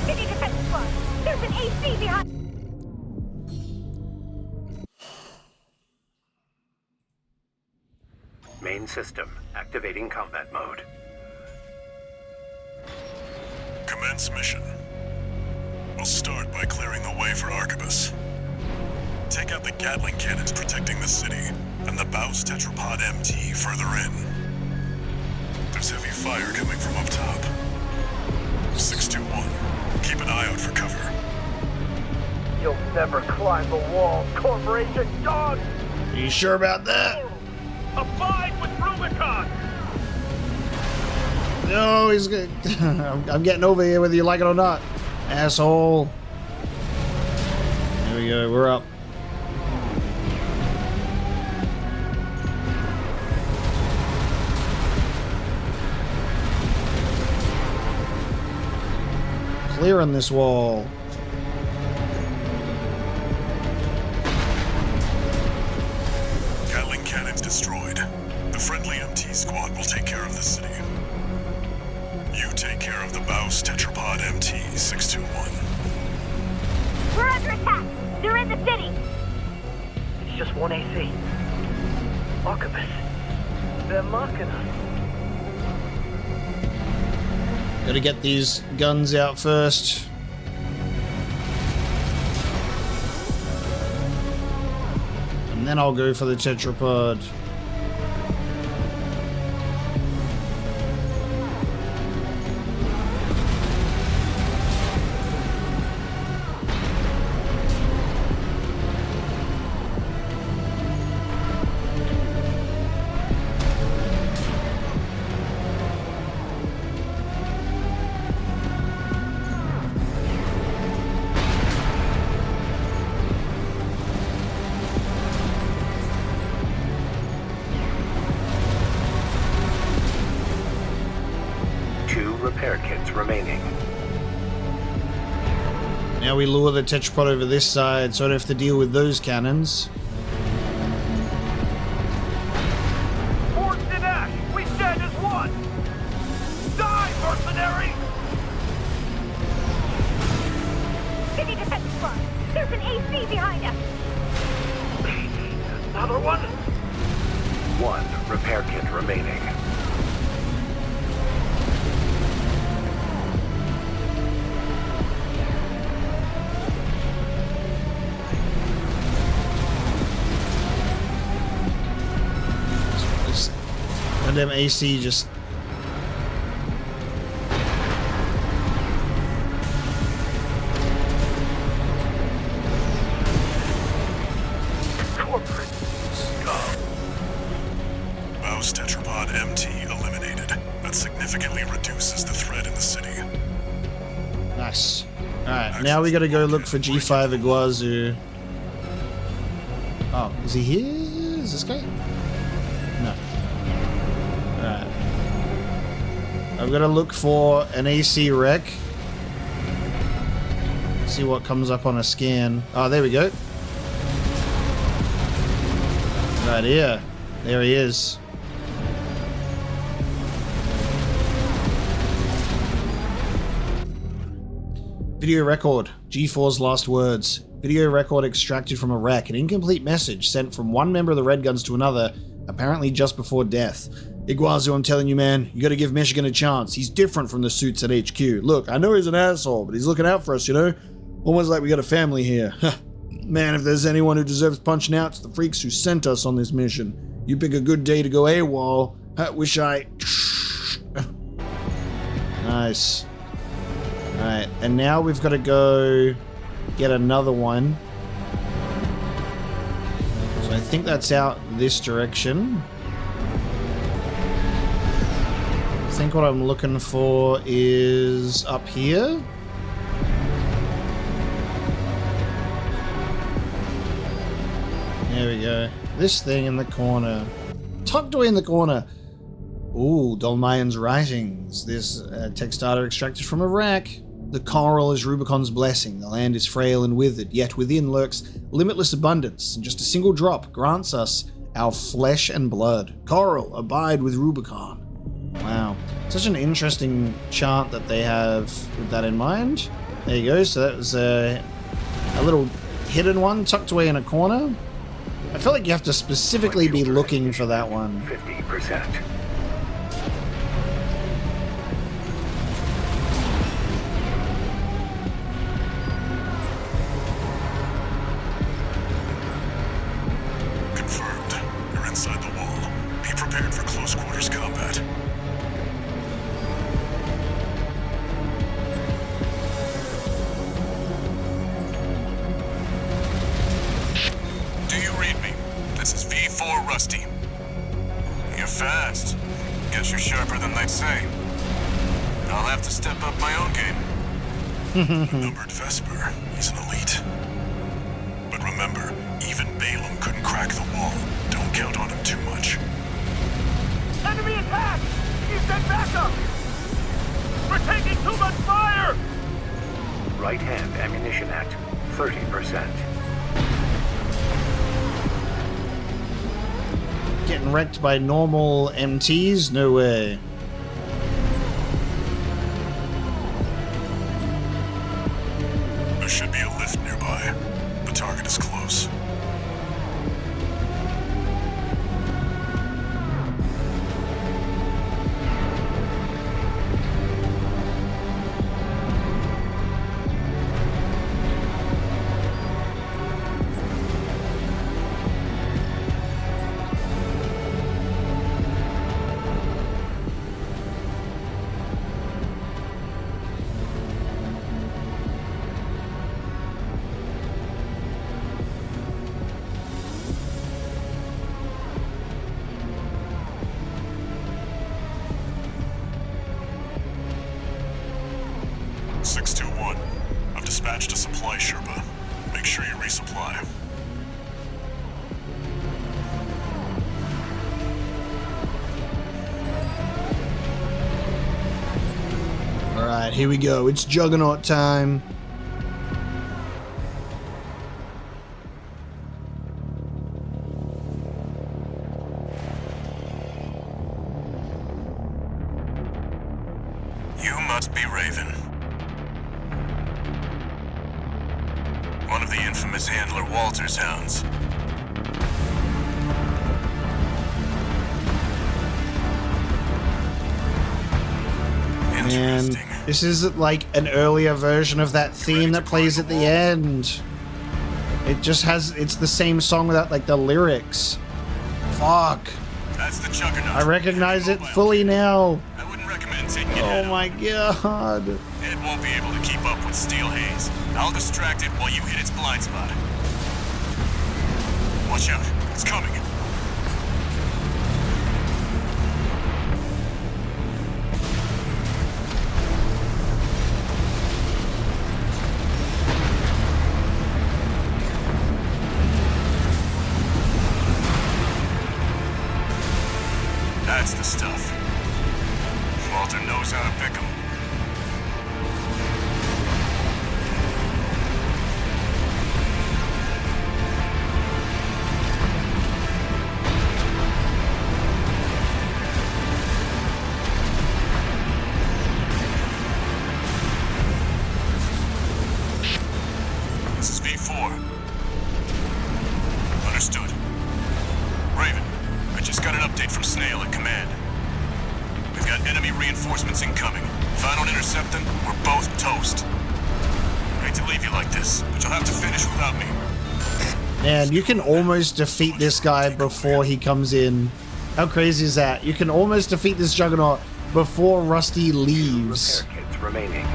City defense squad. There's an AC behind. Main system activating combat mode. Commence mission. We'll start by clearing the way for Arquebus. Take out the Gatling cannons protecting the city, and the Baus Tetrapod MT further in. There's heavy fire coming from up top. 621, keep an eye out for cover. You'll never climb the wall, Corporation dog! Are you sure about that? Abide with Rubicon! No, he's good. I'm getting over here whether you like it or not, asshole. There we go, we're up. Clearing this wall. Gatling cannons destroyed. The friendly MT squad will take care of the city. You take care of the Baus Tetrapod MT-621. We're under attack. They're in the city. It's just one AC. Arquebus. They're mocking us. Gotta get these guns out first. And then I'll go for the tetrapod. Repair kits remaining. Now we lure the tetrapod over this side, so I don't have to deal with those cannons. Forts and Ash, we stand as one! Die, mercenary! City defense squad. There's an AC behind us. Another one? 1 repair kit remaining. Goddamn AC just... Corporate scum. Baus Tetrapod MT eliminated. That significantly reduces the threat in the city. Nice. Alright, now we gotta go look for G5 Iguazu. Oh, is he here? Is this guy? No. Alright. I've gotta look for an AC wreck. See what comes up on a scan. Oh, there we go. Right here. There he is. Video record. G4's last words. Video record extracted from a wreck. An incomplete message sent from one member of the Red Guns to another, apparently just before death. Iguazu, I'm telling you, man, you gotta give Michigan a chance. He's different from the suits at HQ. Look, I know he's an asshole, but he's looking out for us, you know? Almost like we got a family here. Man, if there's anyone who deserves punching out, it's the freaks who sent us on this mission. You pick a good day to go AWOL. Wish I... Nice. Alright, and now we've got to go get another one. So I think that's out this direction. I think what I'm looking for is up here. There we go. This thing in the corner. Tucked away in the corner. Ooh, Dolmayan's writings. This text data extracted from a rack. The coral is Rubicon's blessing. The land is frail and withered, yet within lurks limitless abundance, and just a single drop grants us our flesh and blood. Coral, abide with Rubicon. Wow. Such an interesting chant that they have with that in mind. There you go. So that was a little hidden one tucked away in a corner. I feel like you have to specifically be looking for that one. 50%. Confirmed. You're inside the wall. Be prepared for close quarters combat. Do you read me? This is V4 Rusty. You're fast. Guess you're sharper than they say. I'll have to step up my own game. A numbered Vesper. He's an elite. But remember, even Balaam couldn't crack the wall. Don't count on him too much. Enemy attack! He's sent backup! We're taking too much fire! Right hand ammunition at 30%. Getting wrecked by normal MTs? No way. There should be a lift nearby. The target is close. I've dispatched a supply Sherpa. Make sure you resupply. Alright, here we go. It's Juggernaut time. You must be Raven. One of the infamous handler Walter's hounds. And this is like an earlier version of that theme that plays at the end. It just has, it's the same song without like the lyrics. Fuck. That's the Juggernaut. I recognize it fully now. I wouldn't recommend taking it Oh out. my god. It won't be able to keep up with Steel Haze. I'll distract it while you hit its blind spot. Watch out. It's coming. That's the stuff. Walter knows how to pick 'em. This is V4. Understood. Raven, I just got an update from Snail at command. like this, but you'll have to finish without me. Man, you can almost defeat this guy before he comes in. How crazy is that? You can almost defeat this Juggernaut before Rusty leaves. Repair kits remaining.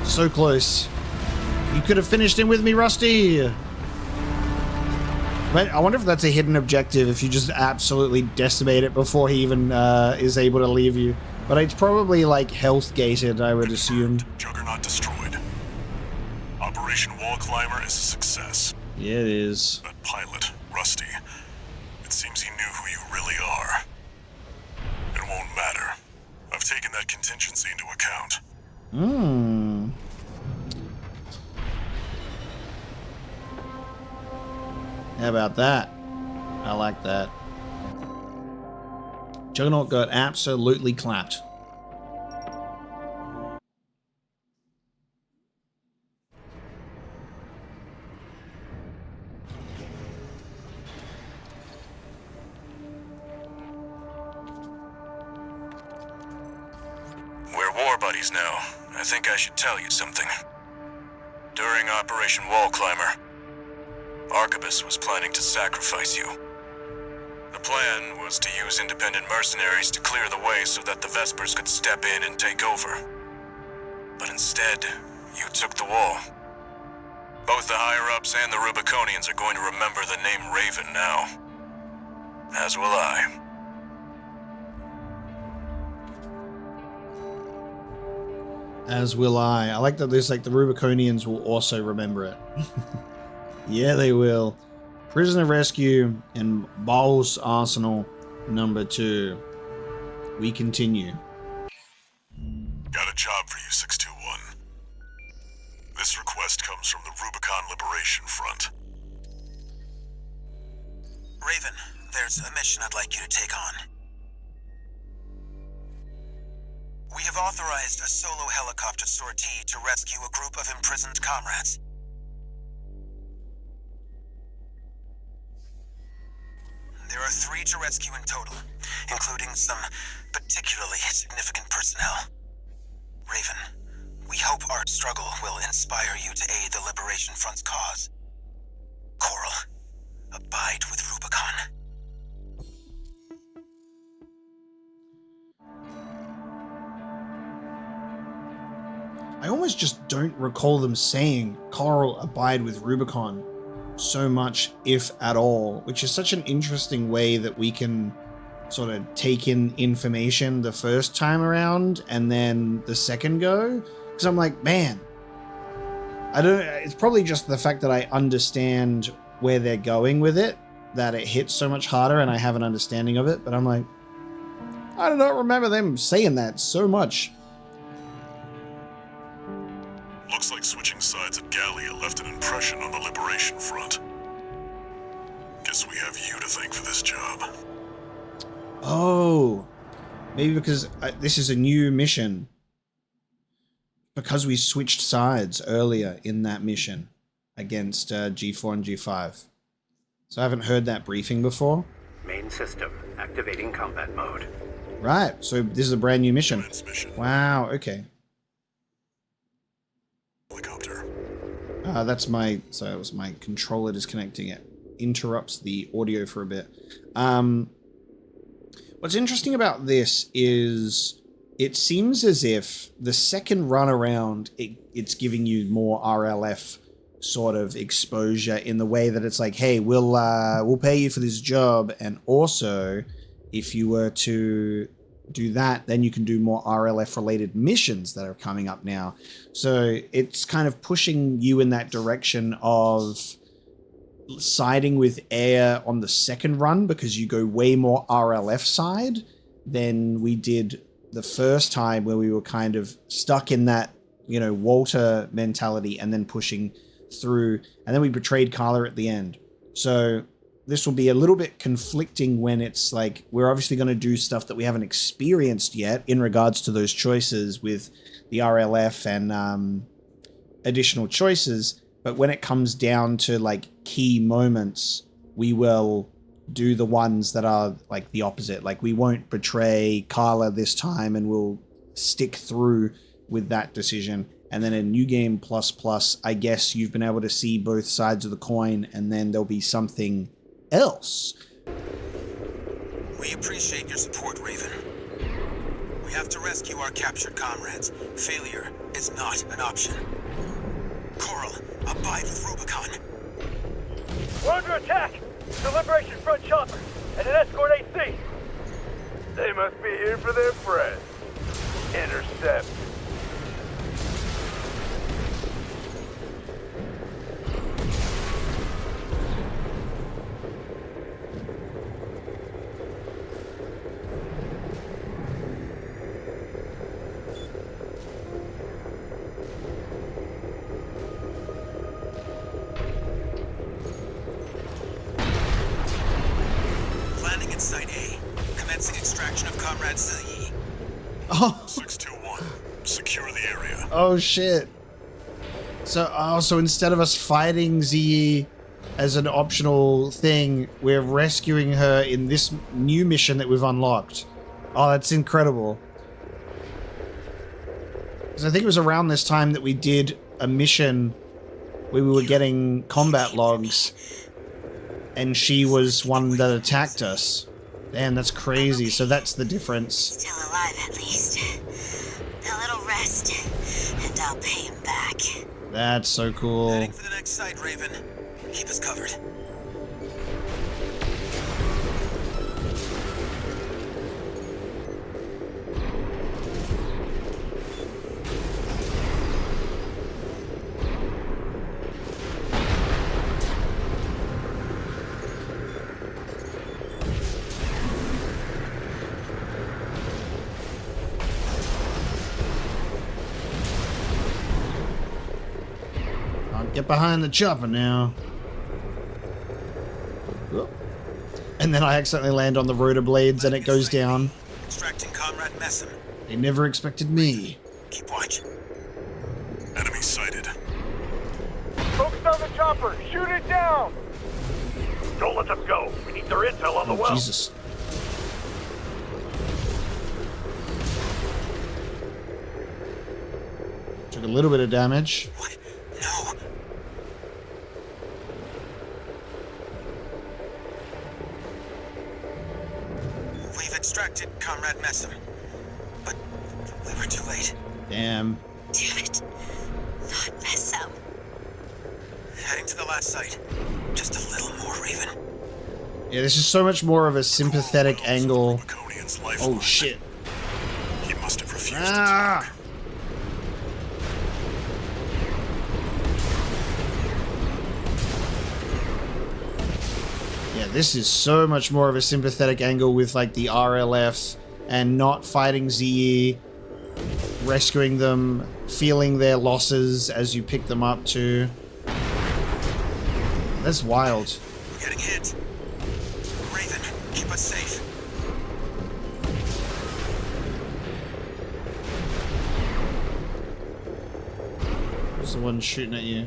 So close. You could have finished him with me, Rusty. But I wonder if that's a hidden objective, if you just absolutely decimate it before he even is able to leave you. But it's probably like health gated, I would assume. Juggernaut destroyed. Operation Wall Climber is a success. Yeah, it is. That pilot, Rusty, it seems he knew who you really are. It won't matter. I've taken that contingency into account. Hmm. How about that? I like that. Juggernaut got absolutely clapped. We're war buddies now. I think I should tell you something. During Operation Wall Climber, Arquebus was planning to sacrifice you. The plan was to use independent mercenaries to clear the way so that the Vespers could step in and take over. But instead, you took the wall. Both the higher-ups and the Rubiconians are going to remember the name Raven now. As will I. As will I. I like that there's like the Rubiconians will also remember it. Yeah, they will. Prisoner Rescue and Bowls Arsenal number 2. We continue. Got a job for you, 621. This request comes from the Rubicon Liberation Front. Raven, there's a mission I'd like you to take on. We have authorized a solo helicopter sortie to rescue a group of imprisoned comrades. There are 3 to rescue in total, including some particularly significant personnel. Raven, we hope our struggle will inspire you to aid the Liberation Front's cause. Coral, abide with Rubicon. I almost just don't recall them saying Coral abide with Rubicon so much, if at all, which is such an interesting way that we can sort of take in information the first time around and then the second go. Because I'm like, man, it's probably just the fact that I understand where they're going with it, that it hits so much harder and I have an understanding of it. But I'm like, I do not remember them saying that so much. Looks like switching sides at Gallia left an impression on the Liberation Front. Guess we have you to thank for this job. Oh, maybe because this is a new mission. Because we switched sides earlier in that mission against G4 and G5. So I haven't heard that briefing before. Main system activating combat mode. Right, so this is a brand new mission. Wow, okay. Helicopter. That's my, so it was my controller disconnecting it. Interrupts the audio for a bit. What's interesting about this is it seems as if the second run around, it's giving you more RLF sort of exposure in the way that it's like, hey, we'll pay you for this job, and also if you were to do that, then you can do more RLF related missions that are coming up now. So it's kind of pushing you in that direction of siding with Air on the second run, because you go way more RLF side than we did the first time, where we were kind of stuck in that, you know, Walter mentality and then pushing through, and then we betrayed Carla at the end. So this will be a little bit conflicting when it's like, we're obviously going to do stuff that we haven't experienced yet in regards to those choices with the RLF and additional choices. But when it comes down to like key moments, we will do the ones that are like the opposite. Like we won't betray Carla this time, and we'll stick through with that decision. And then in New Game Plus Plus, I guess you've been able to see both sides of the coin, and then there'll be something else. We appreciate your support, Raven. We have to rescue our captured comrades. Failure is not an option. Coral, abide with Rubicon. We're under attack! The Liberation Front chopper and an escort AC! They must be here for their friends. Intercept. Landing at Site A. Commencing extraction of Comrade ZE. Oh, 621. Secure the area. oh shit. So instead of us fighting ZE as an optional thing, we're rescuing her in this new mission that we've unlocked. Oh, that's incredible. Because I think it was around this time that we did a mission where we were getting combat logs, and she was one that attacked us. Damn, that's crazy. So that's the difference. Still alive, at least. A little rest, and I'll pay him back. That's so cool. Heading for the next site, Raven. Keep us covered. Get behind the chopper now. Whoop. And then I accidentally land on the rotor blades and it goes down. Extracting Comrade Messam. They never expected me. Keep watch. Enemy sighted. Focus on the chopper! Shoot it down! Don't let them go. We need their intel on the Oh, well. Jesus. Took a little bit of damage. What? No. We've extracted Comrade Messam, but we were too late. Damn. Damn it. Not mess up. Heading to the last site. Just a little more, Raven. Yeah, this is so much more of a sympathetic angle. Rubiconian's Oh, lifeline. shit. He must have refused to Ah! talk. Yeah, this is so much more of a sympathetic angle with like the RLF and not fighting ZE, rescuing them, feeling their losses as you pick them up too. That's wild. We're getting hit. Raven, keep us safe. Who's the one shooting at you?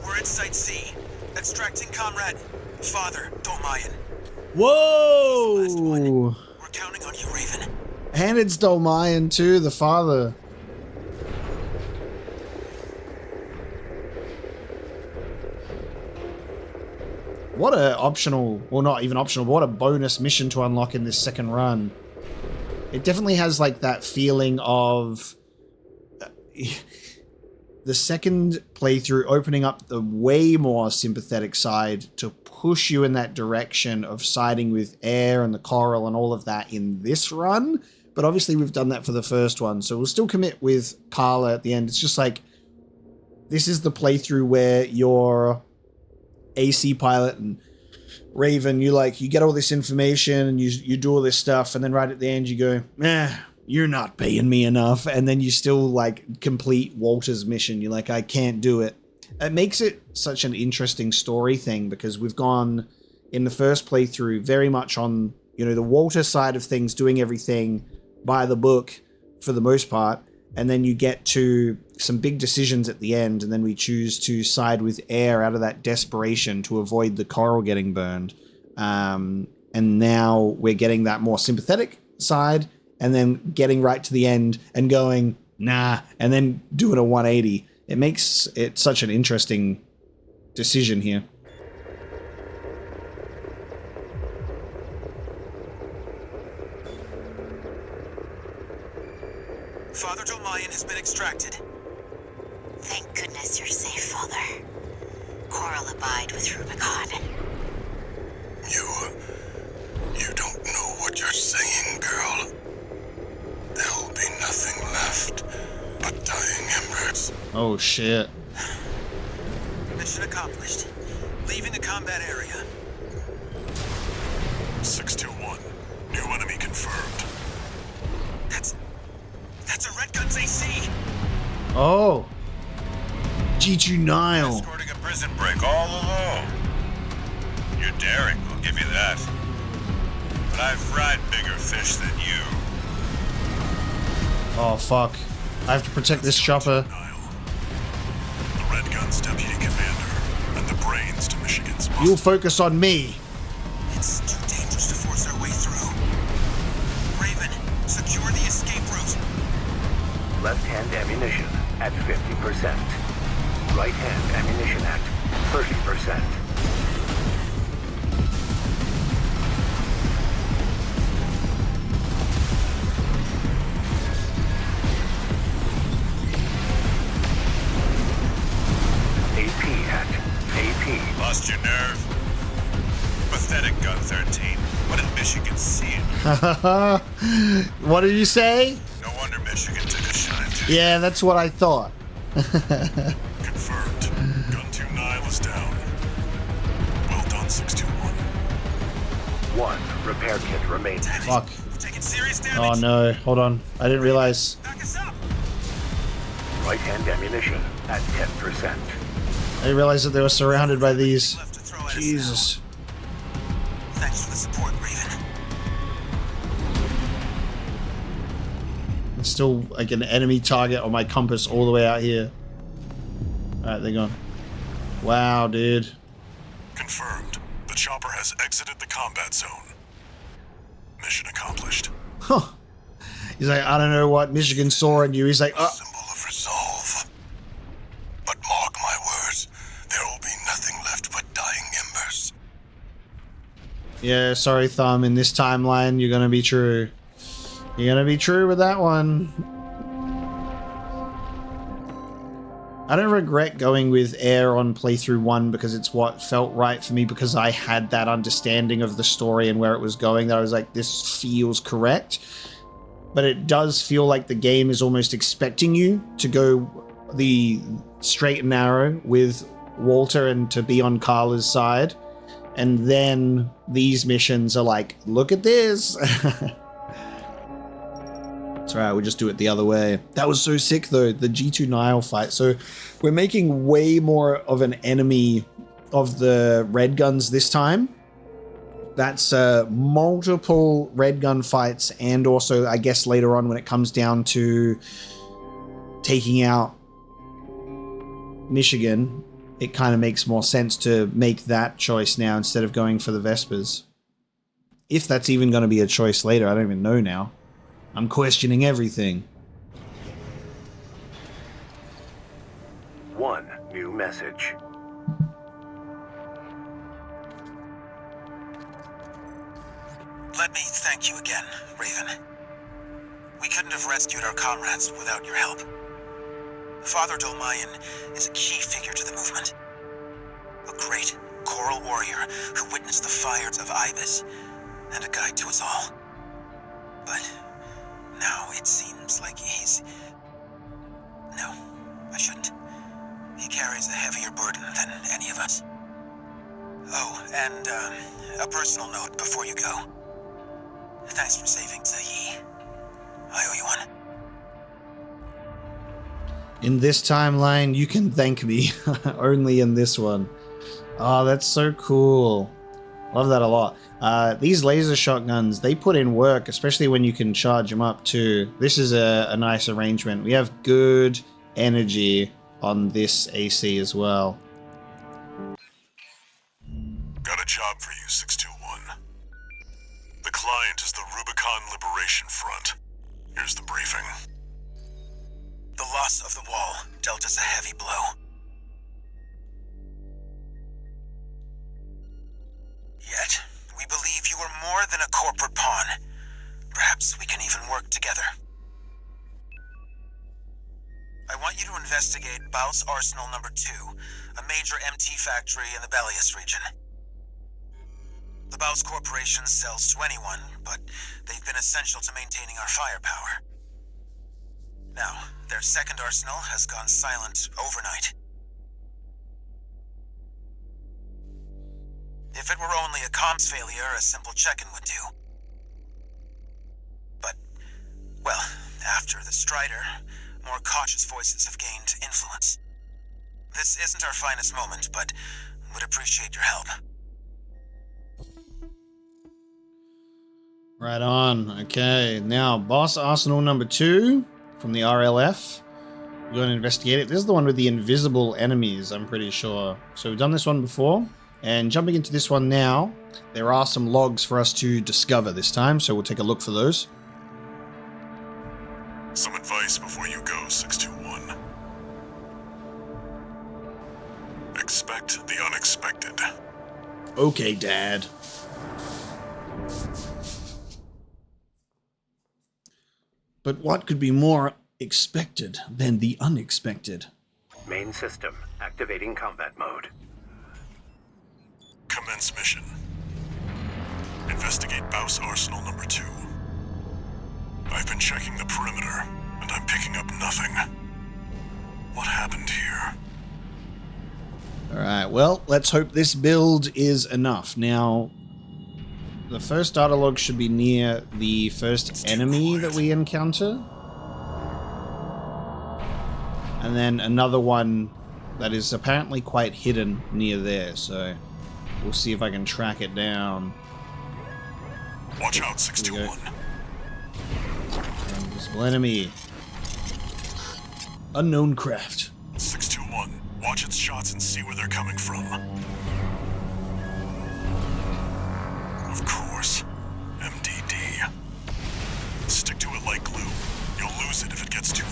We're at Site C. Extracting Comrade. Father, Dolmayan. Whoa! We're counting on you, Raven. And it's Dolmayan too, the father. What a optional, well not even optional, but what a bonus mission to unlock in this second run. It definitely has like that feeling of the second playthrough opening up the way more sympathetic side to push you in that direction of siding with Air and the Coral and all of that in this run. But obviously we've done that for the first one, so we'll still commit with Carla at the end. It's just like, this is the playthrough where you're AC pilot and Raven, you get all this information and you do all this stuff, and then right at the end you go, you're not paying me enough, and then you still like complete Walter's mission. You're like, I can't do it. It makes it such an interesting story thing, because we've gone in the first playthrough very much on, the Walter side of things, doing everything by the book for the most part, and then you get to some big decisions at the end, and then we choose to side with Air out of that desperation to avoid the Coral getting burned. And now we're getting that more sympathetic side and then getting right to the end and going, nah, and then doing a 180. It makes it such an interesting decision here. Father Dolmayan has been extracted. Thank goodness you're safe, Father. Coral abide with Rubicon. You don't know what you're saying, girl. There'll be nothing left but dying embers. Oh shit. Mission accomplished. Leaving the combat area. 621. New enemy confirmed. That's a Red Gun's AC. Oh. G2 Nile. Escorting a prison break all alone. You're daring, I'll give you that. But I've fried bigger fish than you. Oh fuck. I have to protect this chopper. The Red Gun's deputy commander and the brains to Michigan's muscle. You'll focus on me. It's too dangerous to force our way through. Raven, secure the escape route. Left-hand ammunition at 50%. Right-hand ammunition at 30%. AP. Lost your nerve? Pathetic Gun 13. What did Michigan see in you? What did you say? No wonder Michigan took a shine to you. Yeah, that's what I thought. Confirmed. Gun 2 Nile is down. Well done, 621. One repair kit remains. Fuck. We're taking serious damage. Oh no, hold on. I didn't realize. Back us up. Right-hand ammunition at 10%. I didn't realize that they were surrounded by these. Left to throw at us Jesus. now. Thanks for the support, Raven. It's still like an enemy target on my compass all the way out here. Alright, they're gone. Wow, dude. Confirmed. The chopper has exited the combat zone. Mission accomplished. Huh. He's like, I don't know what Michigan saw in you. He's like, oh. Symbol of resolve. But mark my words, there will be nothing left but dying embers. Yeah, sorry, Thumb. In this timeline, you're gonna be true. You're gonna be true with that one. I don't regret going with Air on playthrough 1 because it's what felt right for me, because I had that understanding of the story and where it was going that I was like, this feels correct. But it does feel like the game is almost expecting you to go the straight and narrow with Walter and to be on Carla's side. And then these missions are like, look at this. That's right, we'll just do it the other way. That was so sick though, the G2 Nile fight. So we're making way more of an enemy of the Red Guns this time. That's multiple Red Gun fights, and also I guess later on when it comes down to taking out Michigan, it kind of makes more sense to make that choice now instead of going for the Vespers. If that's even going to be a choice later, I don't even know now. I'm questioning everything. One new message. Let me thank you again, Raven. We couldn't have rescued our comrades without your help. Father Dolmayan is a key figure to the movement. A great choral warrior who witnessed the fires of Ibis, and a guide to us all. But now it seems like he's... No, I shouldn't. He carries a heavier burden than any of us. Oh, and a personal note before you go. Thanks for saving Zayi. I owe you one. In this timeline, you can thank me. Only in this one. Oh, that's so cool. Love that a lot. These laser shotguns, they put in work, especially when you can charge them up too. This is a nice arrangement. We have good energy on this AC as well. Got a job for you, 621. The client is the Rubicon Recon Liberation Front. Here's the briefing. The loss of the wall dealt us a heavy blow. Yet, we believe you are more than a corporate pawn. Perhaps we can even work together. I want you to investigate Baus Arsenal Number 2, a major MT factory in the Bellius region. The Baus Corporation sells to anyone, but they've been essential to maintaining our firepower. Now, their second arsenal has gone silent overnight. If it were only a comms failure, a simple check-in would do. But, well, after the Strider, more cautious voices have gained influence. This isn't our finest moment, but would appreciate your help. Right on. Okay, now Boss Arsenal number 2 from the RLF. We're going to investigate it. This is the one with the invisible enemies, I'm pretty sure. So we've done this one before, and jumping into this one now, there are some logs for us to discover this time, so we'll take a look for those. Some advice before you go, 621. Expect the unexpected. Okay, Dad. But what could be more expected than the unexpected? Main system activating combat mode. Commence mission. Investigate Baus Arsenal Number 2. I've been checking the perimeter, and I'm picking up nothing. What happened here? Alright, well, let's hope this build is enough. Now, the first data log should be near the first enemy that we encounter. And then another one that is apparently quite hidden near there, so we'll see if I can track it down. Watch out, 621. Invisible enemy. Unknown craft. 621. Watch its shots and see where they're coming from. Of course. MDD. Stick to it like glue. You'll lose it if it gets too...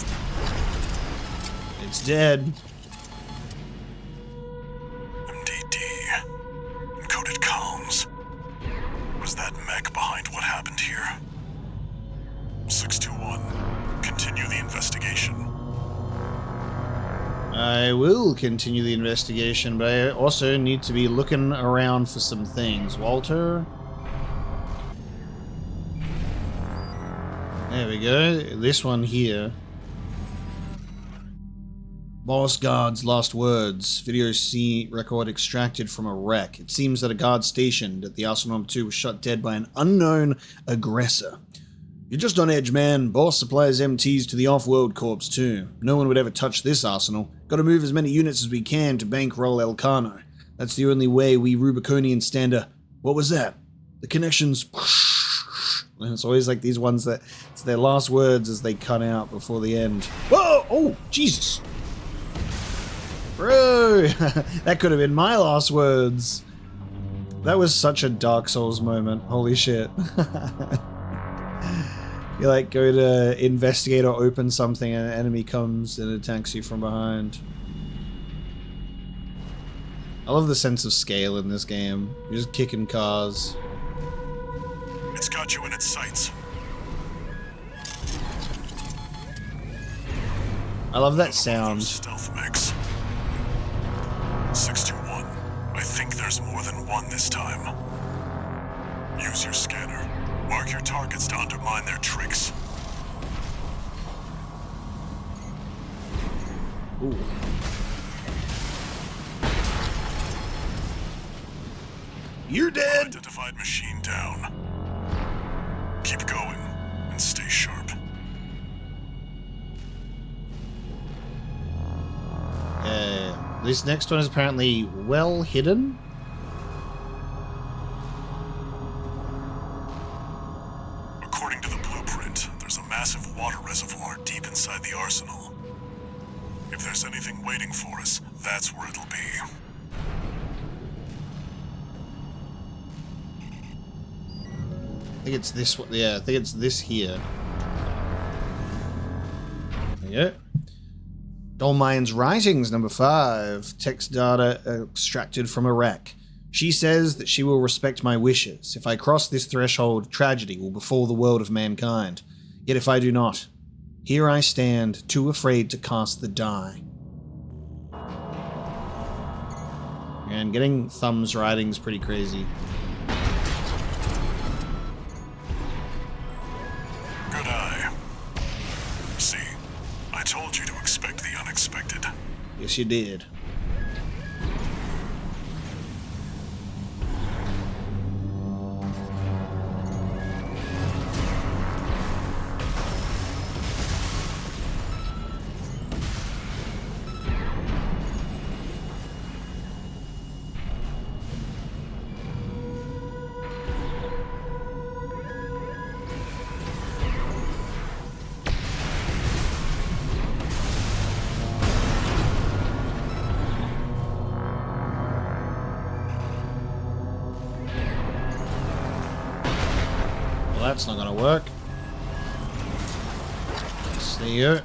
It's dead. MDD. Encoded comms. Was that mech behind what happened here? 621. Continue the investigation. I will continue the investigation, but I also need to be looking around for some things. Walter? There we go. This one here. Boss guard's last words. Video record extracted from a wreck. It seems that a guard stationed at the Arsenal No. 2 was shot dead by an unknown aggressor. You're just on edge, man. Boss supplies MTs to the Off-World Corps too. No one would ever touch this arsenal. Gotta move as many units as we can to bankroll Elcano. That's the only way we Rubiconians stand up. What was that? The connections... And it's always like these ones that... It's their last words as they cut out before the end. Whoa! Oh, Jesus! Bro! That could have been my last words. That was such a Dark Souls moment. Holy shit. You like go to investigate or open something and an enemy comes and attacks you from behind. I love the sense of scale in this game. You're just kicking cars. It's got you in its sights. I love that sound. Stealth mix. 621. I think there's more than one this time. Use your scanner. Mark your targets to undermine their tricks. Ooh. You're dead! Identified machine down. Keep going and stay sharp. This next one is apparently well hidden. According to the blueprint, there's a massive water reservoir deep inside the arsenal. If there's anything waiting for us, that's where it'll be. think it's this one. Yeah, I think it's this here. There you go. Dolmayan's writings, number 5. Text data extracted from a wreck. She says that she will respect my wishes. If I cross this threshold, tragedy will befall the world of mankind. Yet if I do not, here I stand, too afraid to cast the die. And getting Thumb's writing's pretty crazy. Good eye. See, I told you to expect the unexpected. Yes, you did. That's not gonna work. See you.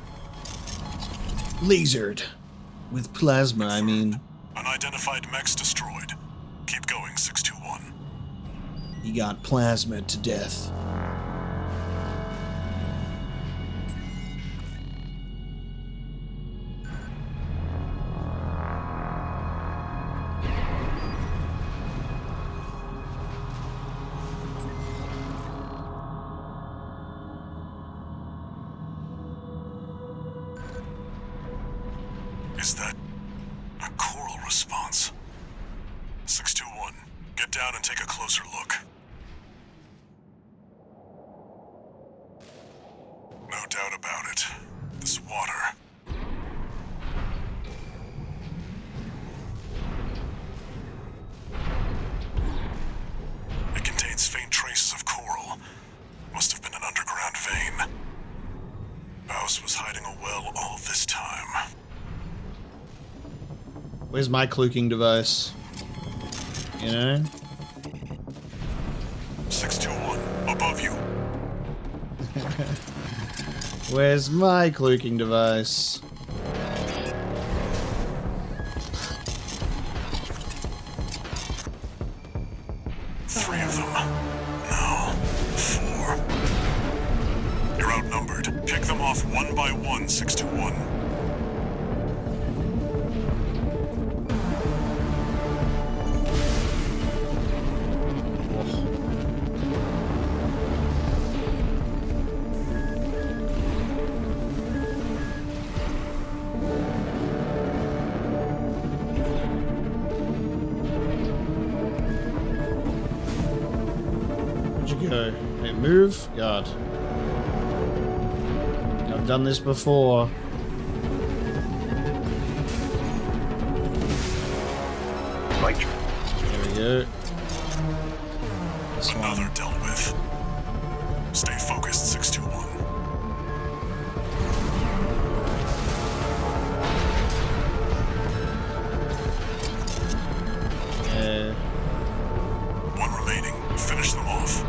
Lasered. With plasma, I mean. Unidentified mechs destroyed. Keep going, 621. He got plasma to death. Is that a coral response? 621, get down and take a closer look. No doubt about it. This water. It contains faint traces of coral. Must have been an underground vein. Baus was hiding a well all this time. Where's my cloaking device? You know? 621, above you. Where's my cloaking device? Three of them. No, 4. You're outnumbered. Pick them off one by one, 621. Go. Hey, move? God. I've done this before. Right. There we go. This Another one. dealt with. Stay focused, 621. One remaining. Finish them off.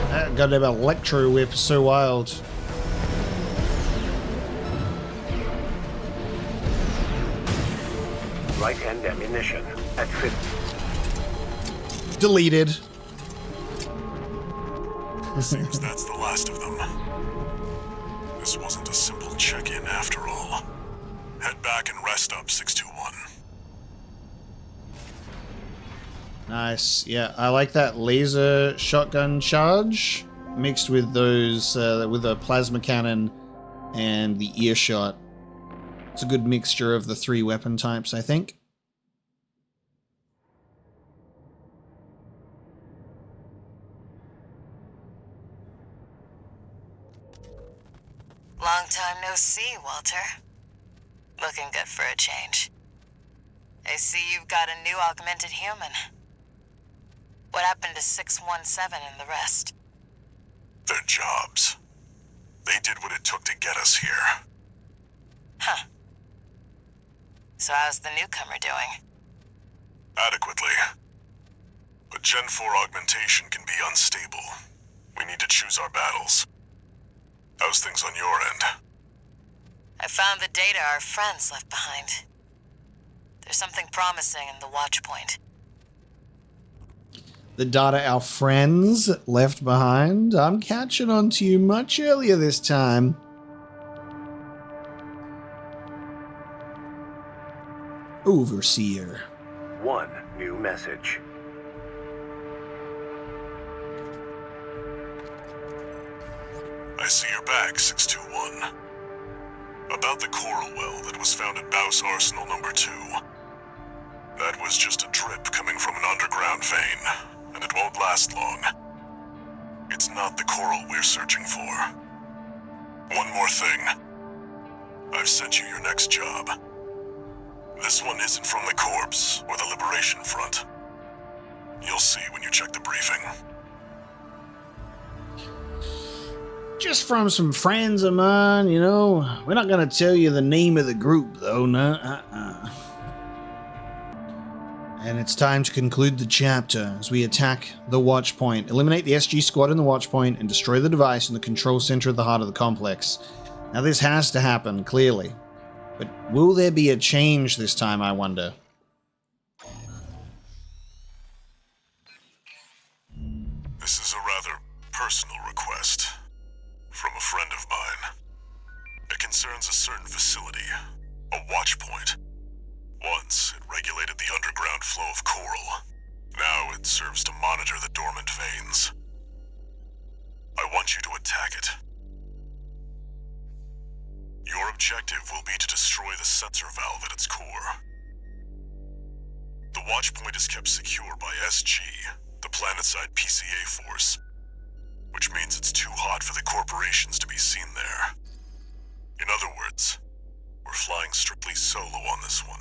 That goddamn electro whip is so wild. Right-hand ammunition at 50. Deleted. Seems that's the last of them. This wasn't a simple check-in after all. Head back and rest up, 621. Nice. Yeah, I like that laser shotgun charge mixed with those, with a plasma cannon and the earshot. It's a good mixture of the 3 weapon types, I think. Long time no see, Walter. Looking good for a change. I see you've got a new augmented human. What happened to 617 and the rest? Their jobs. They did what it took to get us here. Huh. So how's the newcomer doing? Adequately. But Gen 4 augmentation can be unstable. We need to choose our battles. How's things on your end? I found the data our friends left behind. There's something promising in the watch point. The data our friends left behind? I'm catching on to you much earlier this time. Overseer. One new message. I see you're back, 621. About the coral well that was found at Baus Arsenal number 2. That was just a drip coming from an underground vein, and it won't last long. It's not the coral we're searching for. One more thing. I've sent you your next job. This one isn't from the Corps or the Liberation Front. You'll see when you check the briefing. Just from some friends of mine, you know. We're not gonna tell you the name of the group, though, no. And it's time to conclude the chapter as we attack the watch point. Eliminate the SG squad in the watch point and destroy the device in the control center at the heart of the complex. Now this has to happen, clearly. But will there be a change this time, I wonder? This is a rather personal request from a friend of mine. It concerns a certain facility, a watch point. Once, it regulated the underground flow of coral. Now it serves to monitor the dormant veins. I want you to attack it. Your objective will be to destroy the sensor valve at its core. The watch point is kept secure by SG, the planetside PCA force, which means it's too hot for the corporations to be seen there. In other words, we're flying strictly solo on this one.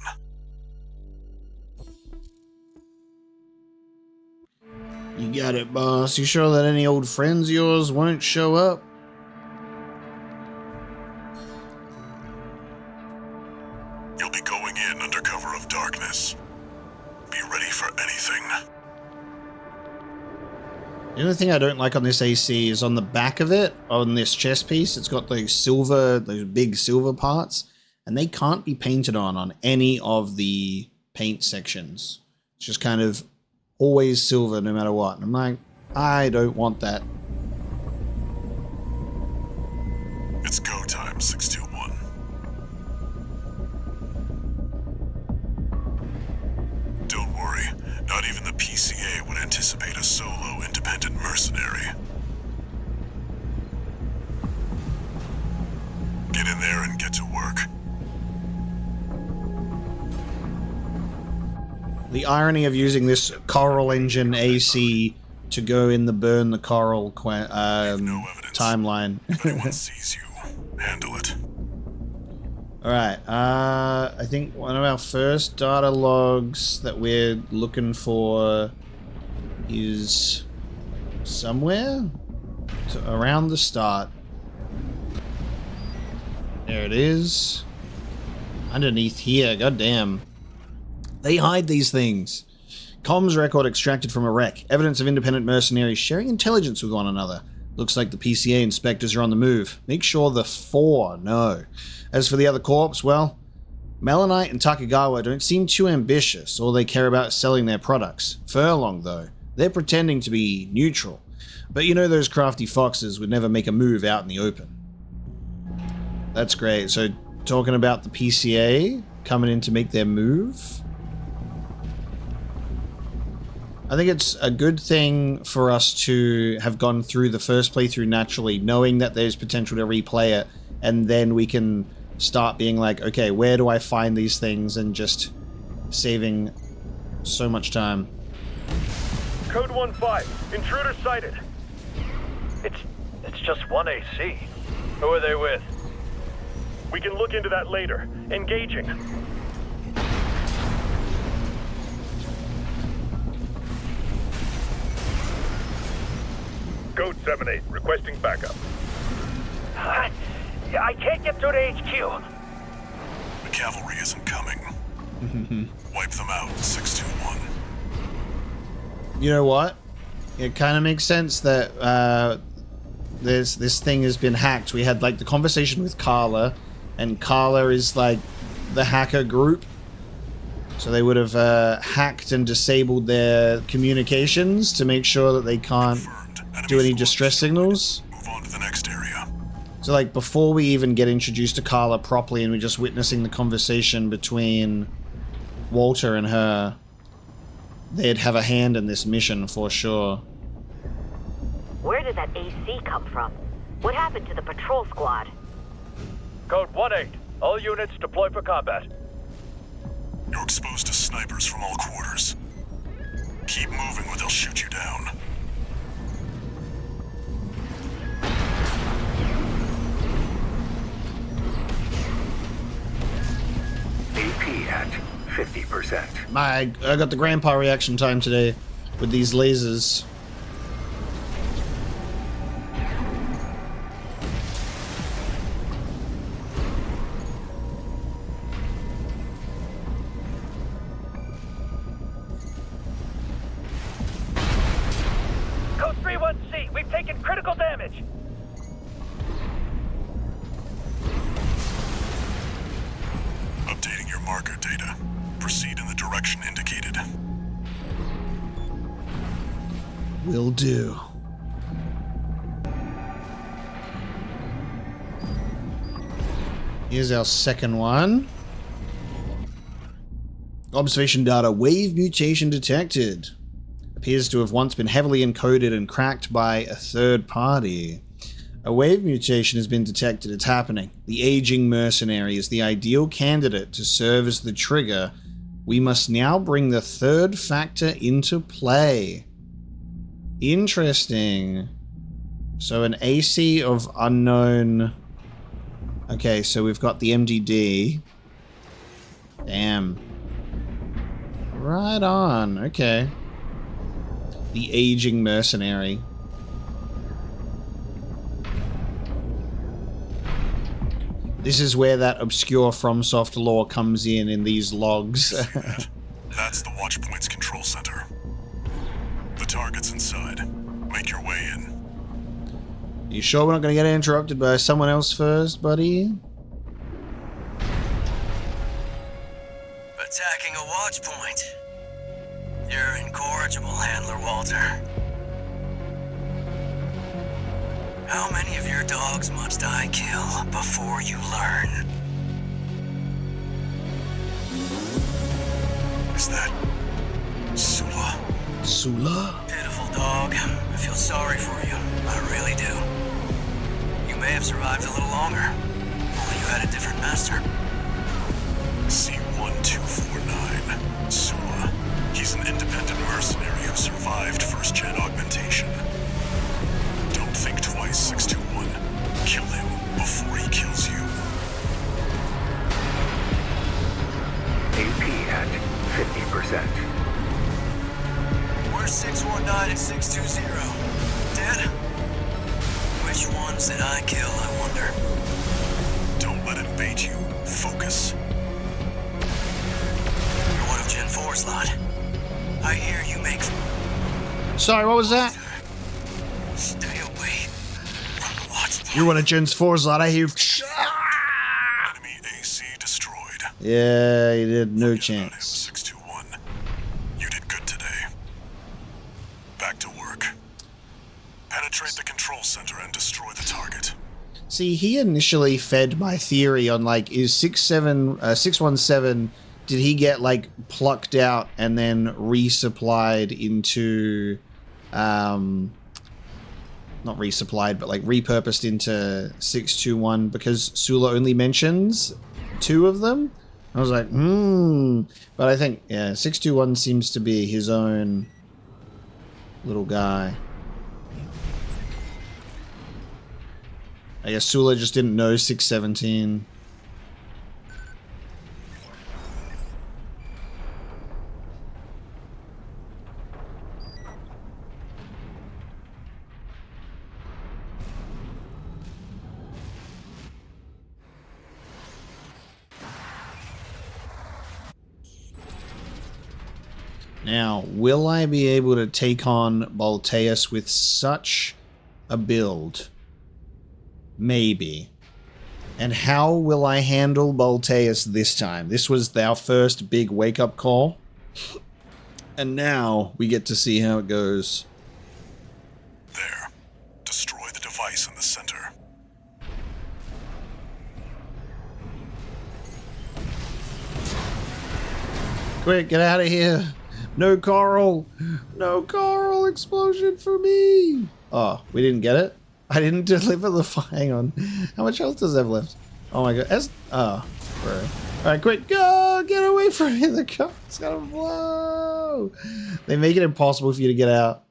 You got it, boss. You sure that any old friends of yours won't show up? You'll be going in under cover of darkness. Be ready for anything. The only thing I don't like on this AC is on the back of it, on this chest piece, it's got those big silver parts, and they can't be painted on any of the paint sections. It's just kind of always silver no matter what. And I'm like, I don't want that. It's go time, 621. Don't worry, not even the PCA would anticipate a solo independent mercenary. Get in there and get to work. The irony of using this coral engine AC to go in the burn the coral timeline. If anyone sees you, handle it. Alright, I think one of our first data logs that we're looking for is somewhere around the start. There it is. Underneath here, goddamn. They hide these things. Comms record extracted from a wreck. Evidence of independent mercenaries sharing intelligence with one another. Looks like the PCA inspectors are on the move. Make sure the 4 know. As for the other corps, well, Melanite and Takagawa don't seem too ambitious. All they care about is selling their products. Furlong, though, they're pretending to be neutral. But you know those crafty foxes would never make a move out in the open. That's great. So, talking about the PCA coming in to make their move. I think it's a good thing for us to have gone through the first playthrough naturally, knowing that there's potential to replay it, and then we can start being like, okay, where do I find these things, and just saving so much time. Code 1-5, intruder sighted. It's just one AC. Who are they with? We can look into that later. Engaging. Code 7-8, requesting backup. I can't get through to HQ. The cavalry isn't coming. Wipe them out, 621. You know what? It kind of makes sense that this thing has been hacked. We had like the conversation with Carla, and Carla is like the hacker group. So they would have hacked and disabled their communications to make sure that they can't do any distress signals. Move on to the next area. So like before we even get introduced to Carla properly and we're just witnessing the conversation between Walter and her, they'd have a hand in this mission for sure. Where did that AC come from? What happened to the patrol squad? Code 1-8, all units deploy for combat. You're exposed to snipers from all quarters. Keep moving or they'll shoot you down. AP at 50%. I got the grandpa reaction time today with these lasers. Code 3-1C, we've taken critical damage. Updating your marker data. Proceed in the direction indicated. Will do. Here's our second one. Observation data. Wave mutation detected. Appears to have once been heavily encoded and cracked by a third party. A wave mutation has been detected. It's happening. The aging mercenary is the ideal candidate to serve as the trigger. We must now bring the third factor into play. Interesting. So an AC of unknown... Okay, so we've got the MDD. Damn. Right on. Okay. The aging mercenary. This is where that obscure FromSoft lore comes in these logs. That's the Watchpoint's control center. The target's inside. Make your way in. You sure we're not going to get interrupted by someone else first, buddy? Attacking a watch point. You're incorrigible, Handler Walter. How many of your dogs must I kill before you learn? Is that... Sula? Sula? Pitiful dog. I feel sorry for you. I really do. You may have survived a little longer. If only you had a different master. C-1249. Sula. He's an independent mercenary who survived first-gen augmentation. Don't think twice, 621. Kill him before he kills you. AP at 50%. Where's 619 and 620? Dead? Which ones did I kill, I wonder? Don't let him bait you. Focus. You're one of Gen 4's lot. I hear you make... Sorry, what was that? Stay away from the watch point. You're one of Gen's 4's lot. I hear... Enemy AC destroyed. Yeah, he did. No Forget about him, chance. 621. You did good today. Back to work. Penetrate the control center and destroy the target. See, he initially fed my theory on, like, is 617... Did he get, like, plucked out and then resupplied into... not resupplied, but, like, repurposed into 621 because Sula only mentions 2 of them? I was like, But I think, yeah, 621 seems to be his own little guy. I guess Sula just didn't know 617. Now, will I be able to take on Bolteus with such a build? Maybe. And how will I handle Bolteus this time? This was our first big wake-up call. And now we get to see how it goes. There. Destroy the device in the center. Quick, get out of here. No coral. No coral explosion for me. Oh, we didn't get it? I didn't deliver the hang on. How much health does that have left? Oh my god. Oh, bro. Alright, quick, go! Get away from me! The car's gonna blow! They make it impossible for you to get out.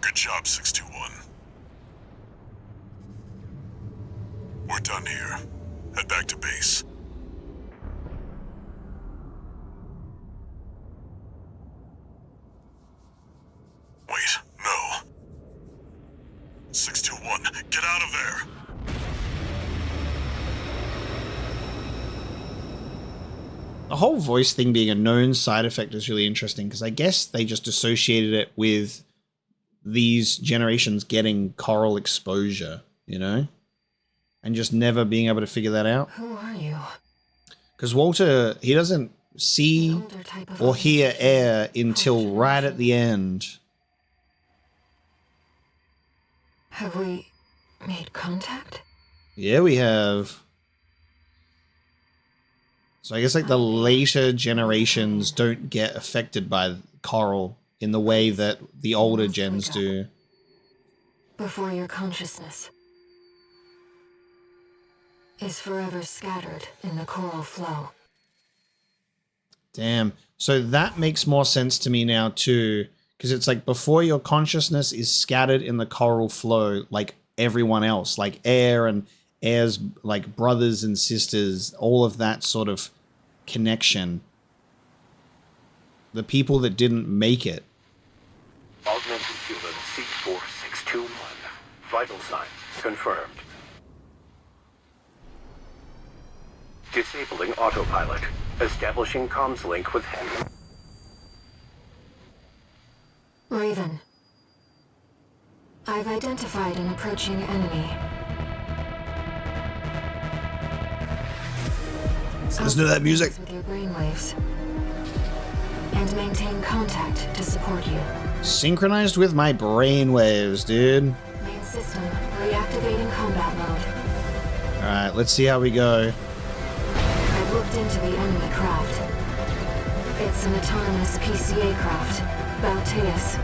Good job, 621. We're done here. Head back to base. Wait, no. 621, get out of there! The whole voice thing being a known side effect is really interesting because I guess they just associated it with these generations getting coral exposure, you know? And just never being able to figure that out. Who are you? Because Walter, he doesn't see or hear air until right at the end. Have we made contact? Yeah, we have. So I guess like the later generations don't get affected by coral in the way that the older gens do. Before your consciousness is forever scattered in the coral flow. Damn. So that makes more sense to me now too, because it's like before your consciousness is scattered in the coral flow like everyone else, like air and air's like brothers and sisters, all of that sort of connection. The people that didn't make it. Augmented human C4621. Vital signs confirmed. Disabling autopilot. Establishing comms link with him. Raven, I've identified an approaching enemy. Listen to that music. With your brainwaves, and maintain contact to support you. Synchronized with my brainwaves, dude. Main system reactivating combat mode. Alright, let's see how we go. I've looked into the enemy craft. It's an autonomous PCA craft, Balteus.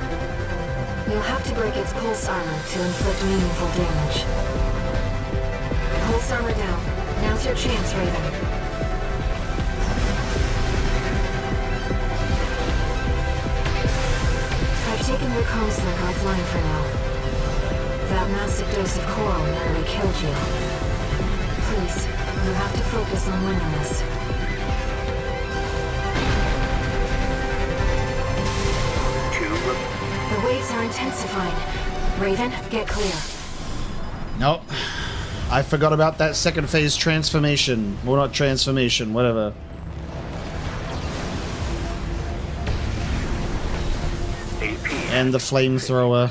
You'll have to break its pulse armor to inflict meaningful damage. Pulse armor down. Now's your chance, Raven. I've taken your comms link offline for now. That massive dose of coral nearly killed you. Please, you have to focus on winning this. The waves are intensifying. Raven, get clear. Nope. I forgot about that second phase transformation. Well, not transformation, whatever. And the flamethrower.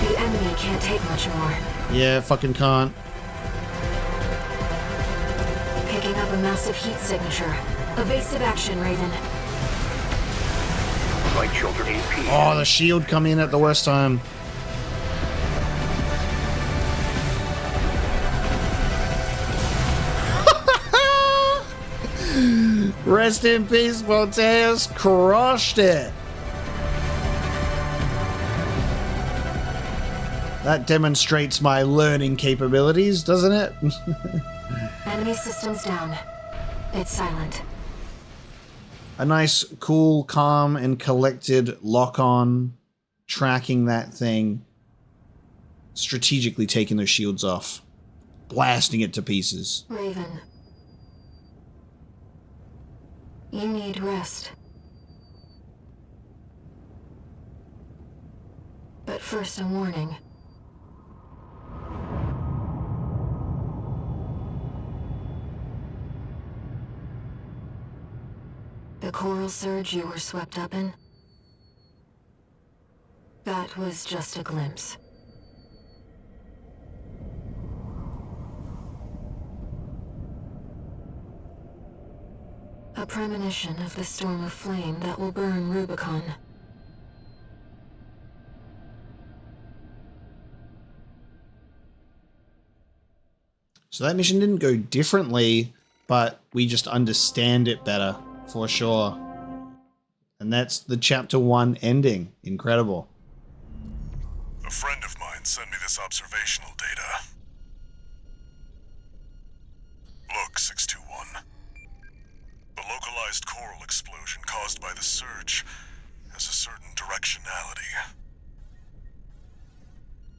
The enemy can't take much more. Yeah, fucking can't. Picking up a massive heat signature. Evasive action, Raven. Right shoulder AP. Oh, the shield come in at the worst time. Rest in peace, Bolteus. Crushed it. That demonstrates my learning capabilities, doesn't it? Enemy systems down. It's silent. A nice, cool, calm, and collected lock-on, tracking that thing, strategically taking those shields off, blasting it to pieces. Raven. You need rest. But first, a warning. The coral surge you were swept up in? That was just a glimpse. A premonition of the storm of flame that will burn Rubicon. So that mission didn't go differently, but we just understand it better, for sure. And that's the chapter 1 ending. Incredible. A friend of mine sent me this observational data. Look, 621. The localized coral explosion caused by the surge has a certain directionality.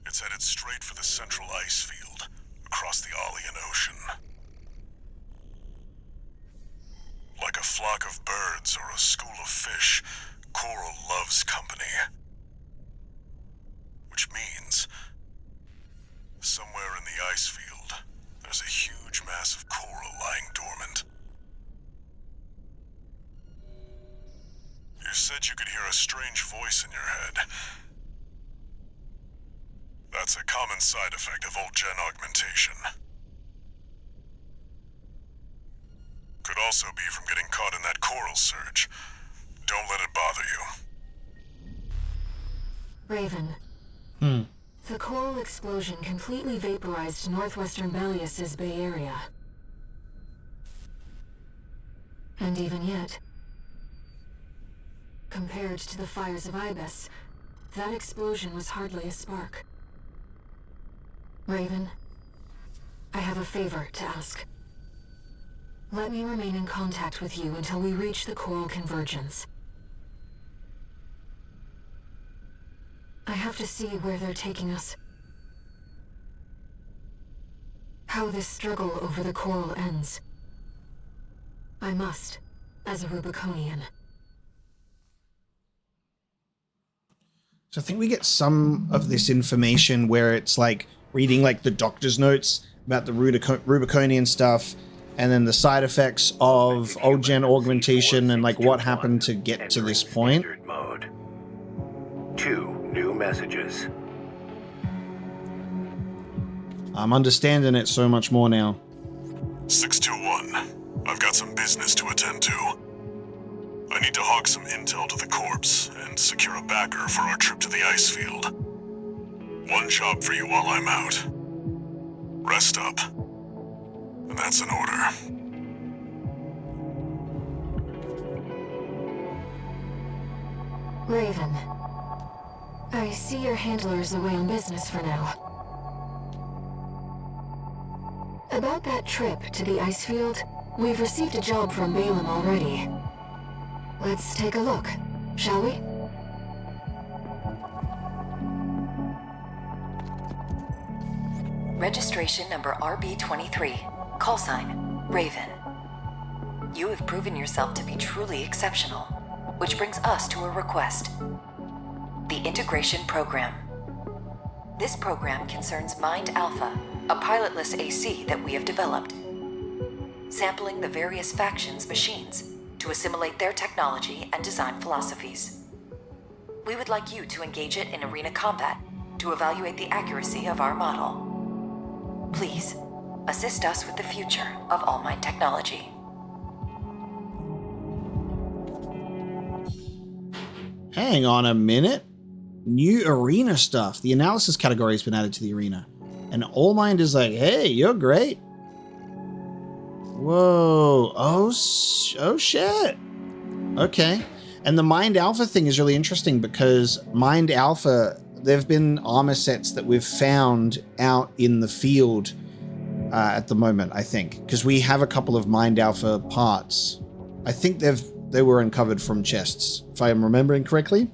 It's headed straight for the central ice field across the Alian Ocean. Like a flock of birds or a school of fish, coral loves company. Which means, somewhere in the ice field, there's a huge mass of coral lying dormant. You said you could hear a strange voice in your head. That's a common side effect of old-gen augmentation. Could also be from getting caught in that coral surge. Don't let it bother you. Raven. The coral explosion completely vaporized northwestern Belius's Bay Area. And even yet, compared to the fires of Ibis, that explosion was hardly a spark. Raven, I have a favor to ask. Let me remain in contact with you until we reach the coral convergence. I have to see where they're taking us. How this struggle over the coral ends. I must, as a Rubiconian. So I think we get some of this information where it's like reading like the doctor's notes about the Rubiconian stuff, and then the side effects of old gen augmentation and like what happened to get to this point. Mode. 2 new messages. I'm understanding it so much more now. 621. I've got some business to attend to. I need to hawk some intel to the corpse and secure a backer for our trip to the ice field. One job for you while I'm out. Rest up. And that's an order. Raven, I see your handler's away on business for now. About that trip to the ice field, we've received a job from Balaam already. Let's take a look, shall we? Registration number RB23. Call sign, Raven. You have proven yourself to be truly exceptional, which brings us to a request. The Integration Program. This program concerns Mind Alpha, a pilotless AC that we have developed. Sampling the various factions' machines to assimilate their technology and design philosophies. We would like you to engage it in arena combat to evaluate the accuracy of our model. Please, assist us with the future of All Mind technology. Hang on a minute. New arena stuff. The analysis category has been added to the arena. And All Mind is like, hey, you're great. Whoa. Oh shit. Okay. And the Mind Alpha thing is really interesting because Mind Alpha, there have been armor sets that we've found out in the field at the moment, I think. Because we have a couple of Mind Alpha parts. I think they were uncovered from chests, if I'm remembering correctly.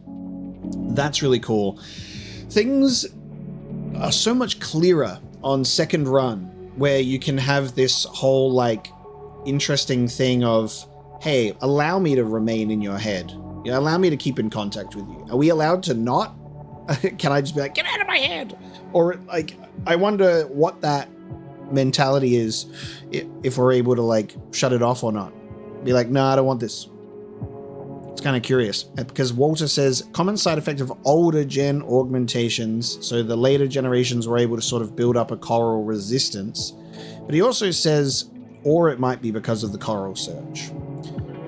That's really cool. Things are so much clearer on second run, where you can have this whole like interesting thing of hey, allow me to remain in your head. You know, allow me to keep in contact with you. Are we allowed to not? Can I just be like, get out of my head? Or like, I wonder what that mentality is if we're able to like shut it off or not. Be like, no, I don't want this. It's kind of curious because Walter says common side effect of older gen augmentations. So the later generations were able to sort of build up a coral resistance. But he also says, or it might be because of the coral surge.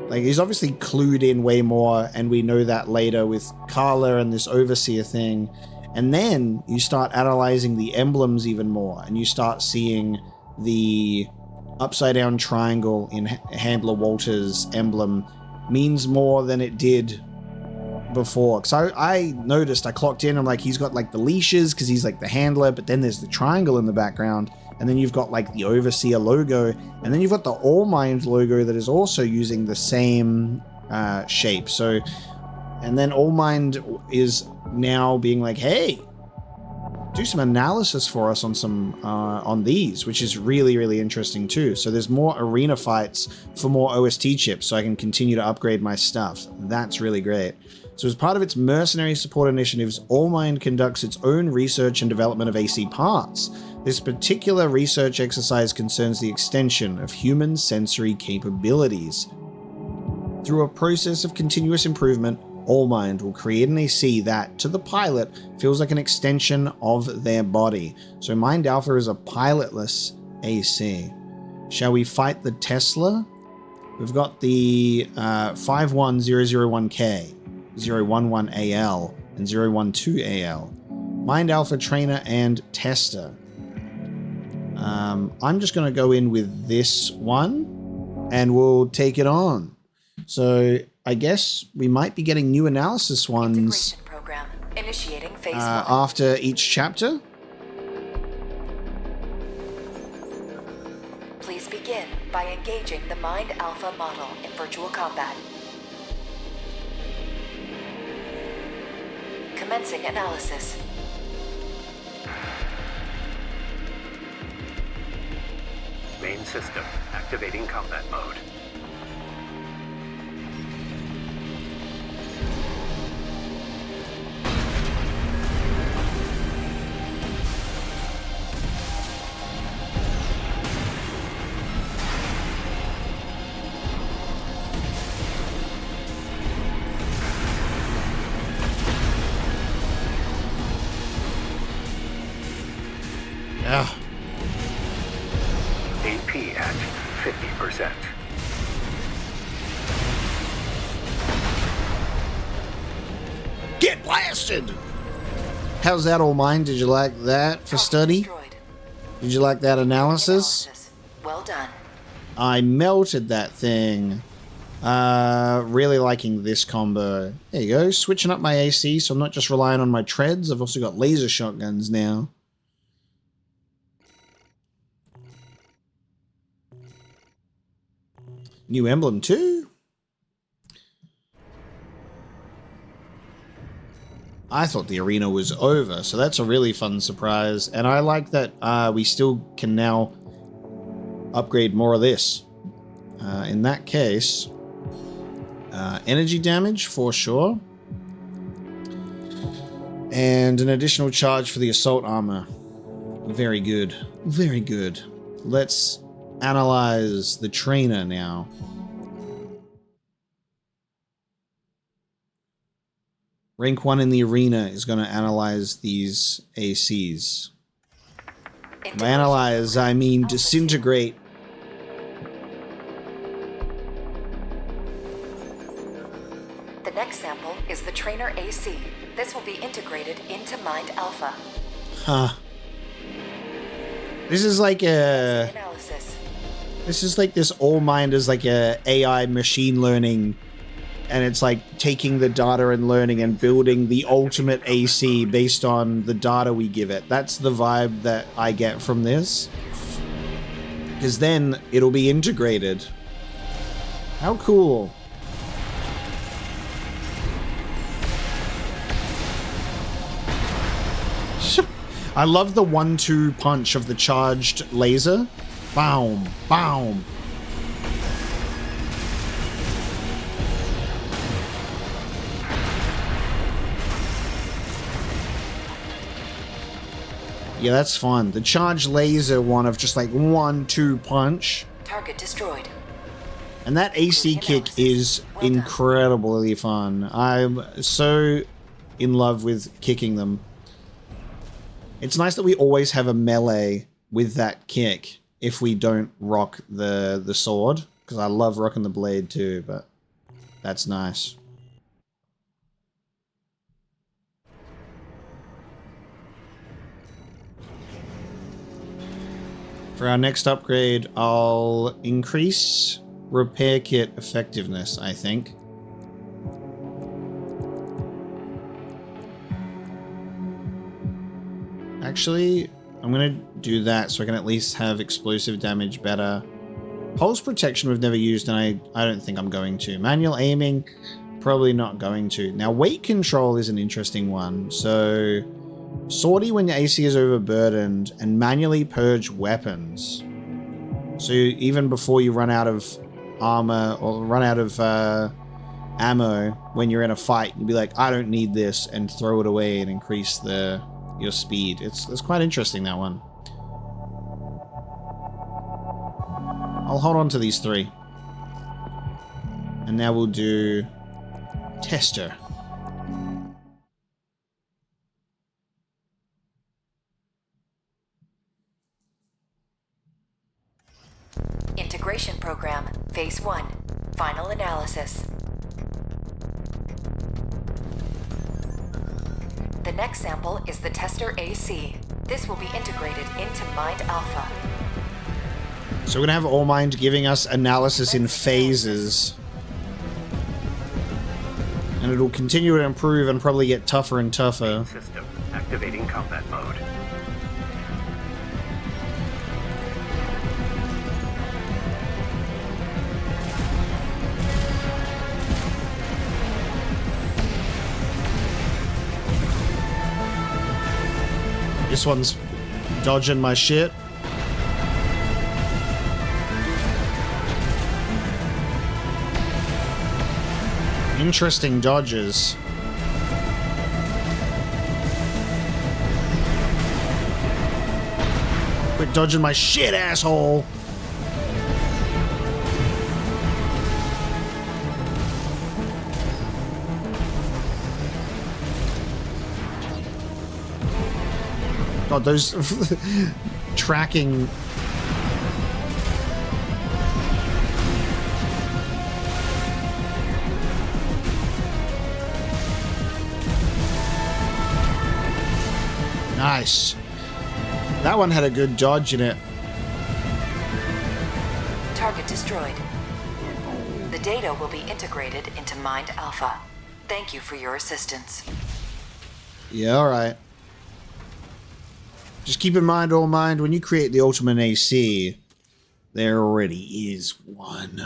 Like he's obviously clued in way more. And we know that later with Carla and this overseer thing. And then you start analyzing the emblems even more. And you start seeing the upside down triangle in Handler Walter's emblem means more than it did before. Because I noticed, I clocked in, I'm like, he's got like the leashes because he's like the handler, but then there's the triangle in the background, and then you've got like the Overseer logo, and then you've got the All Mind logo that is also using the same shape. So, and then All Mind is now being like, hey, do some analysis for us on some on these, which is really, really interesting too. So there's more arena fights for more OST chips, so I can continue to upgrade my stuff. That's really great. So as part of its mercenary support initiatives, All Mind conducts its own research and development of AC parts. This particular research exercise concerns the extension of human sensory capabilities. Through a process of continuous improvement, All Mind will create an AC that, to the pilot, feels like an extension of their body. So Mind Alpha is a pilotless AC. Shall we fight the Tesla? We've got the 51001K, 011AL, and 012AL. Mind Alpha Trainer and Tester. I'm just going to go in with this one, and we'll take it on. So I guess we might be getting new analysis ones program. Initiating phase after each chapter. Please begin by engaging the Mind Alpha model in virtual combat. Commencing analysis. Main system activating combat mode. Yeah. AP at 50%. Get blasted! How's that, All Mind? Did you like that for study? Did you like that analysis? Well done. I melted that thing. Really liking this combo. There you go, switching up my AC so I'm not just relying on my treads. I've also got laser shotguns now. New emblem too. I thought the arena was over, so that's a really fun surprise. And I like that we still can now upgrade more of this. In that case, energy damage for sure. And an additional charge for the assault armor. Very good. Very good. Let's analyze the trainer now. Rank 1 in the arena is going to analyze these ACs. By analyze, I mean disintegrate. The next sample is the trainer AC. This will be integrated into Mind Alpha. Huh. This is like a... Analysis. This is like this All Mind is like a AI machine learning, and it's like taking the data and learning and building the ultimate AC based on the data we give it. That's the vibe that I get from this. Because then it'll be integrated. How cool. I love the 1-2 punch of the charged laser. Boom, boom. Yeah, that's fun. The charge laser one of just like 1-2 punch. Target destroyed. And that AC kick is incredibly fun. I'm so in love with kicking them. It's nice that we always have a melee with that kick if we don't rock the sword. Because I love rocking the blade too, but that's nice. For our next upgrade, I'll increase repair kit effectiveness, I think. Actually, I'm going to do that so I can at least have explosive damage better. Pulse protection we've never used, and I don't think I'm going to. Manual aiming, probably not going to. Now, weight control is an interesting one. So, sortie when your AC is overburdened, and manually purge weapons. So even before you run out of armor or run out of ammo when you're in a fight, you'd be like, I don't need this, and throw it away and increase your speed. It's quite interesting, that one. I'll hold on to these 3. And now we'll do Tester. Integration Program, Phase 1, Final Analysis. The next sample is the Tester AC. This will be integrated into Mind Alpha. So we're going to have All Mind giving us analysis in phases. And it'll continue to improve and probably get tougher and tougher. System activating combat mode. This one's dodging my shit. Interesting dodges. Quit dodging my shit, asshole! God, those tracking... Nice. That one had a good dodge in it. Target destroyed. The data will be integrated into Mind Alpha. Thank you for your assistance. Yeah, alright. Just keep in mind, All Mind, when you create the Ultimate AC, there already is one.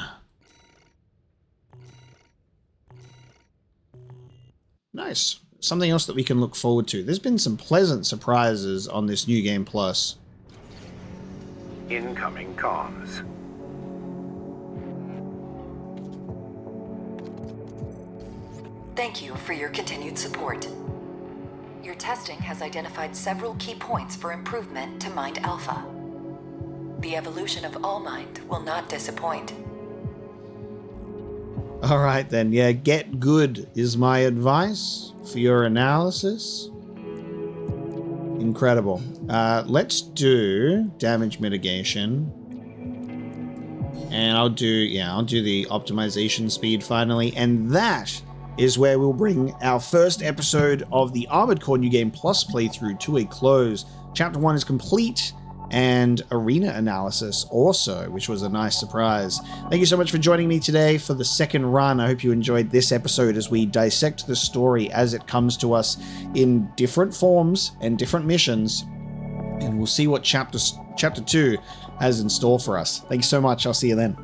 Nice. Something else that we can look forward to. There's been some pleasant surprises on this New Game Plus. Incoming comms. Thank you for your continued support. Your testing has identified several key points for improvement to Mind Alpha. The evolution of All Mind will not disappoint. Alright then, yeah, get good is my advice for your analysis. Incredible. Let's do damage mitigation. And I'll do the optimization speed finally. And that is where we'll bring our first episode of the Armored Core New Game Plus playthrough to a close. Chapter 1 is complete, and arena analysis also, which was a nice surprise. Thank you so much for joining me today for the second run. I hope you enjoyed this episode as we dissect the story as it comes to us in different forms and different missions. And we'll see what chapter 2 has in store for us. Thank you so much. I'll see you then.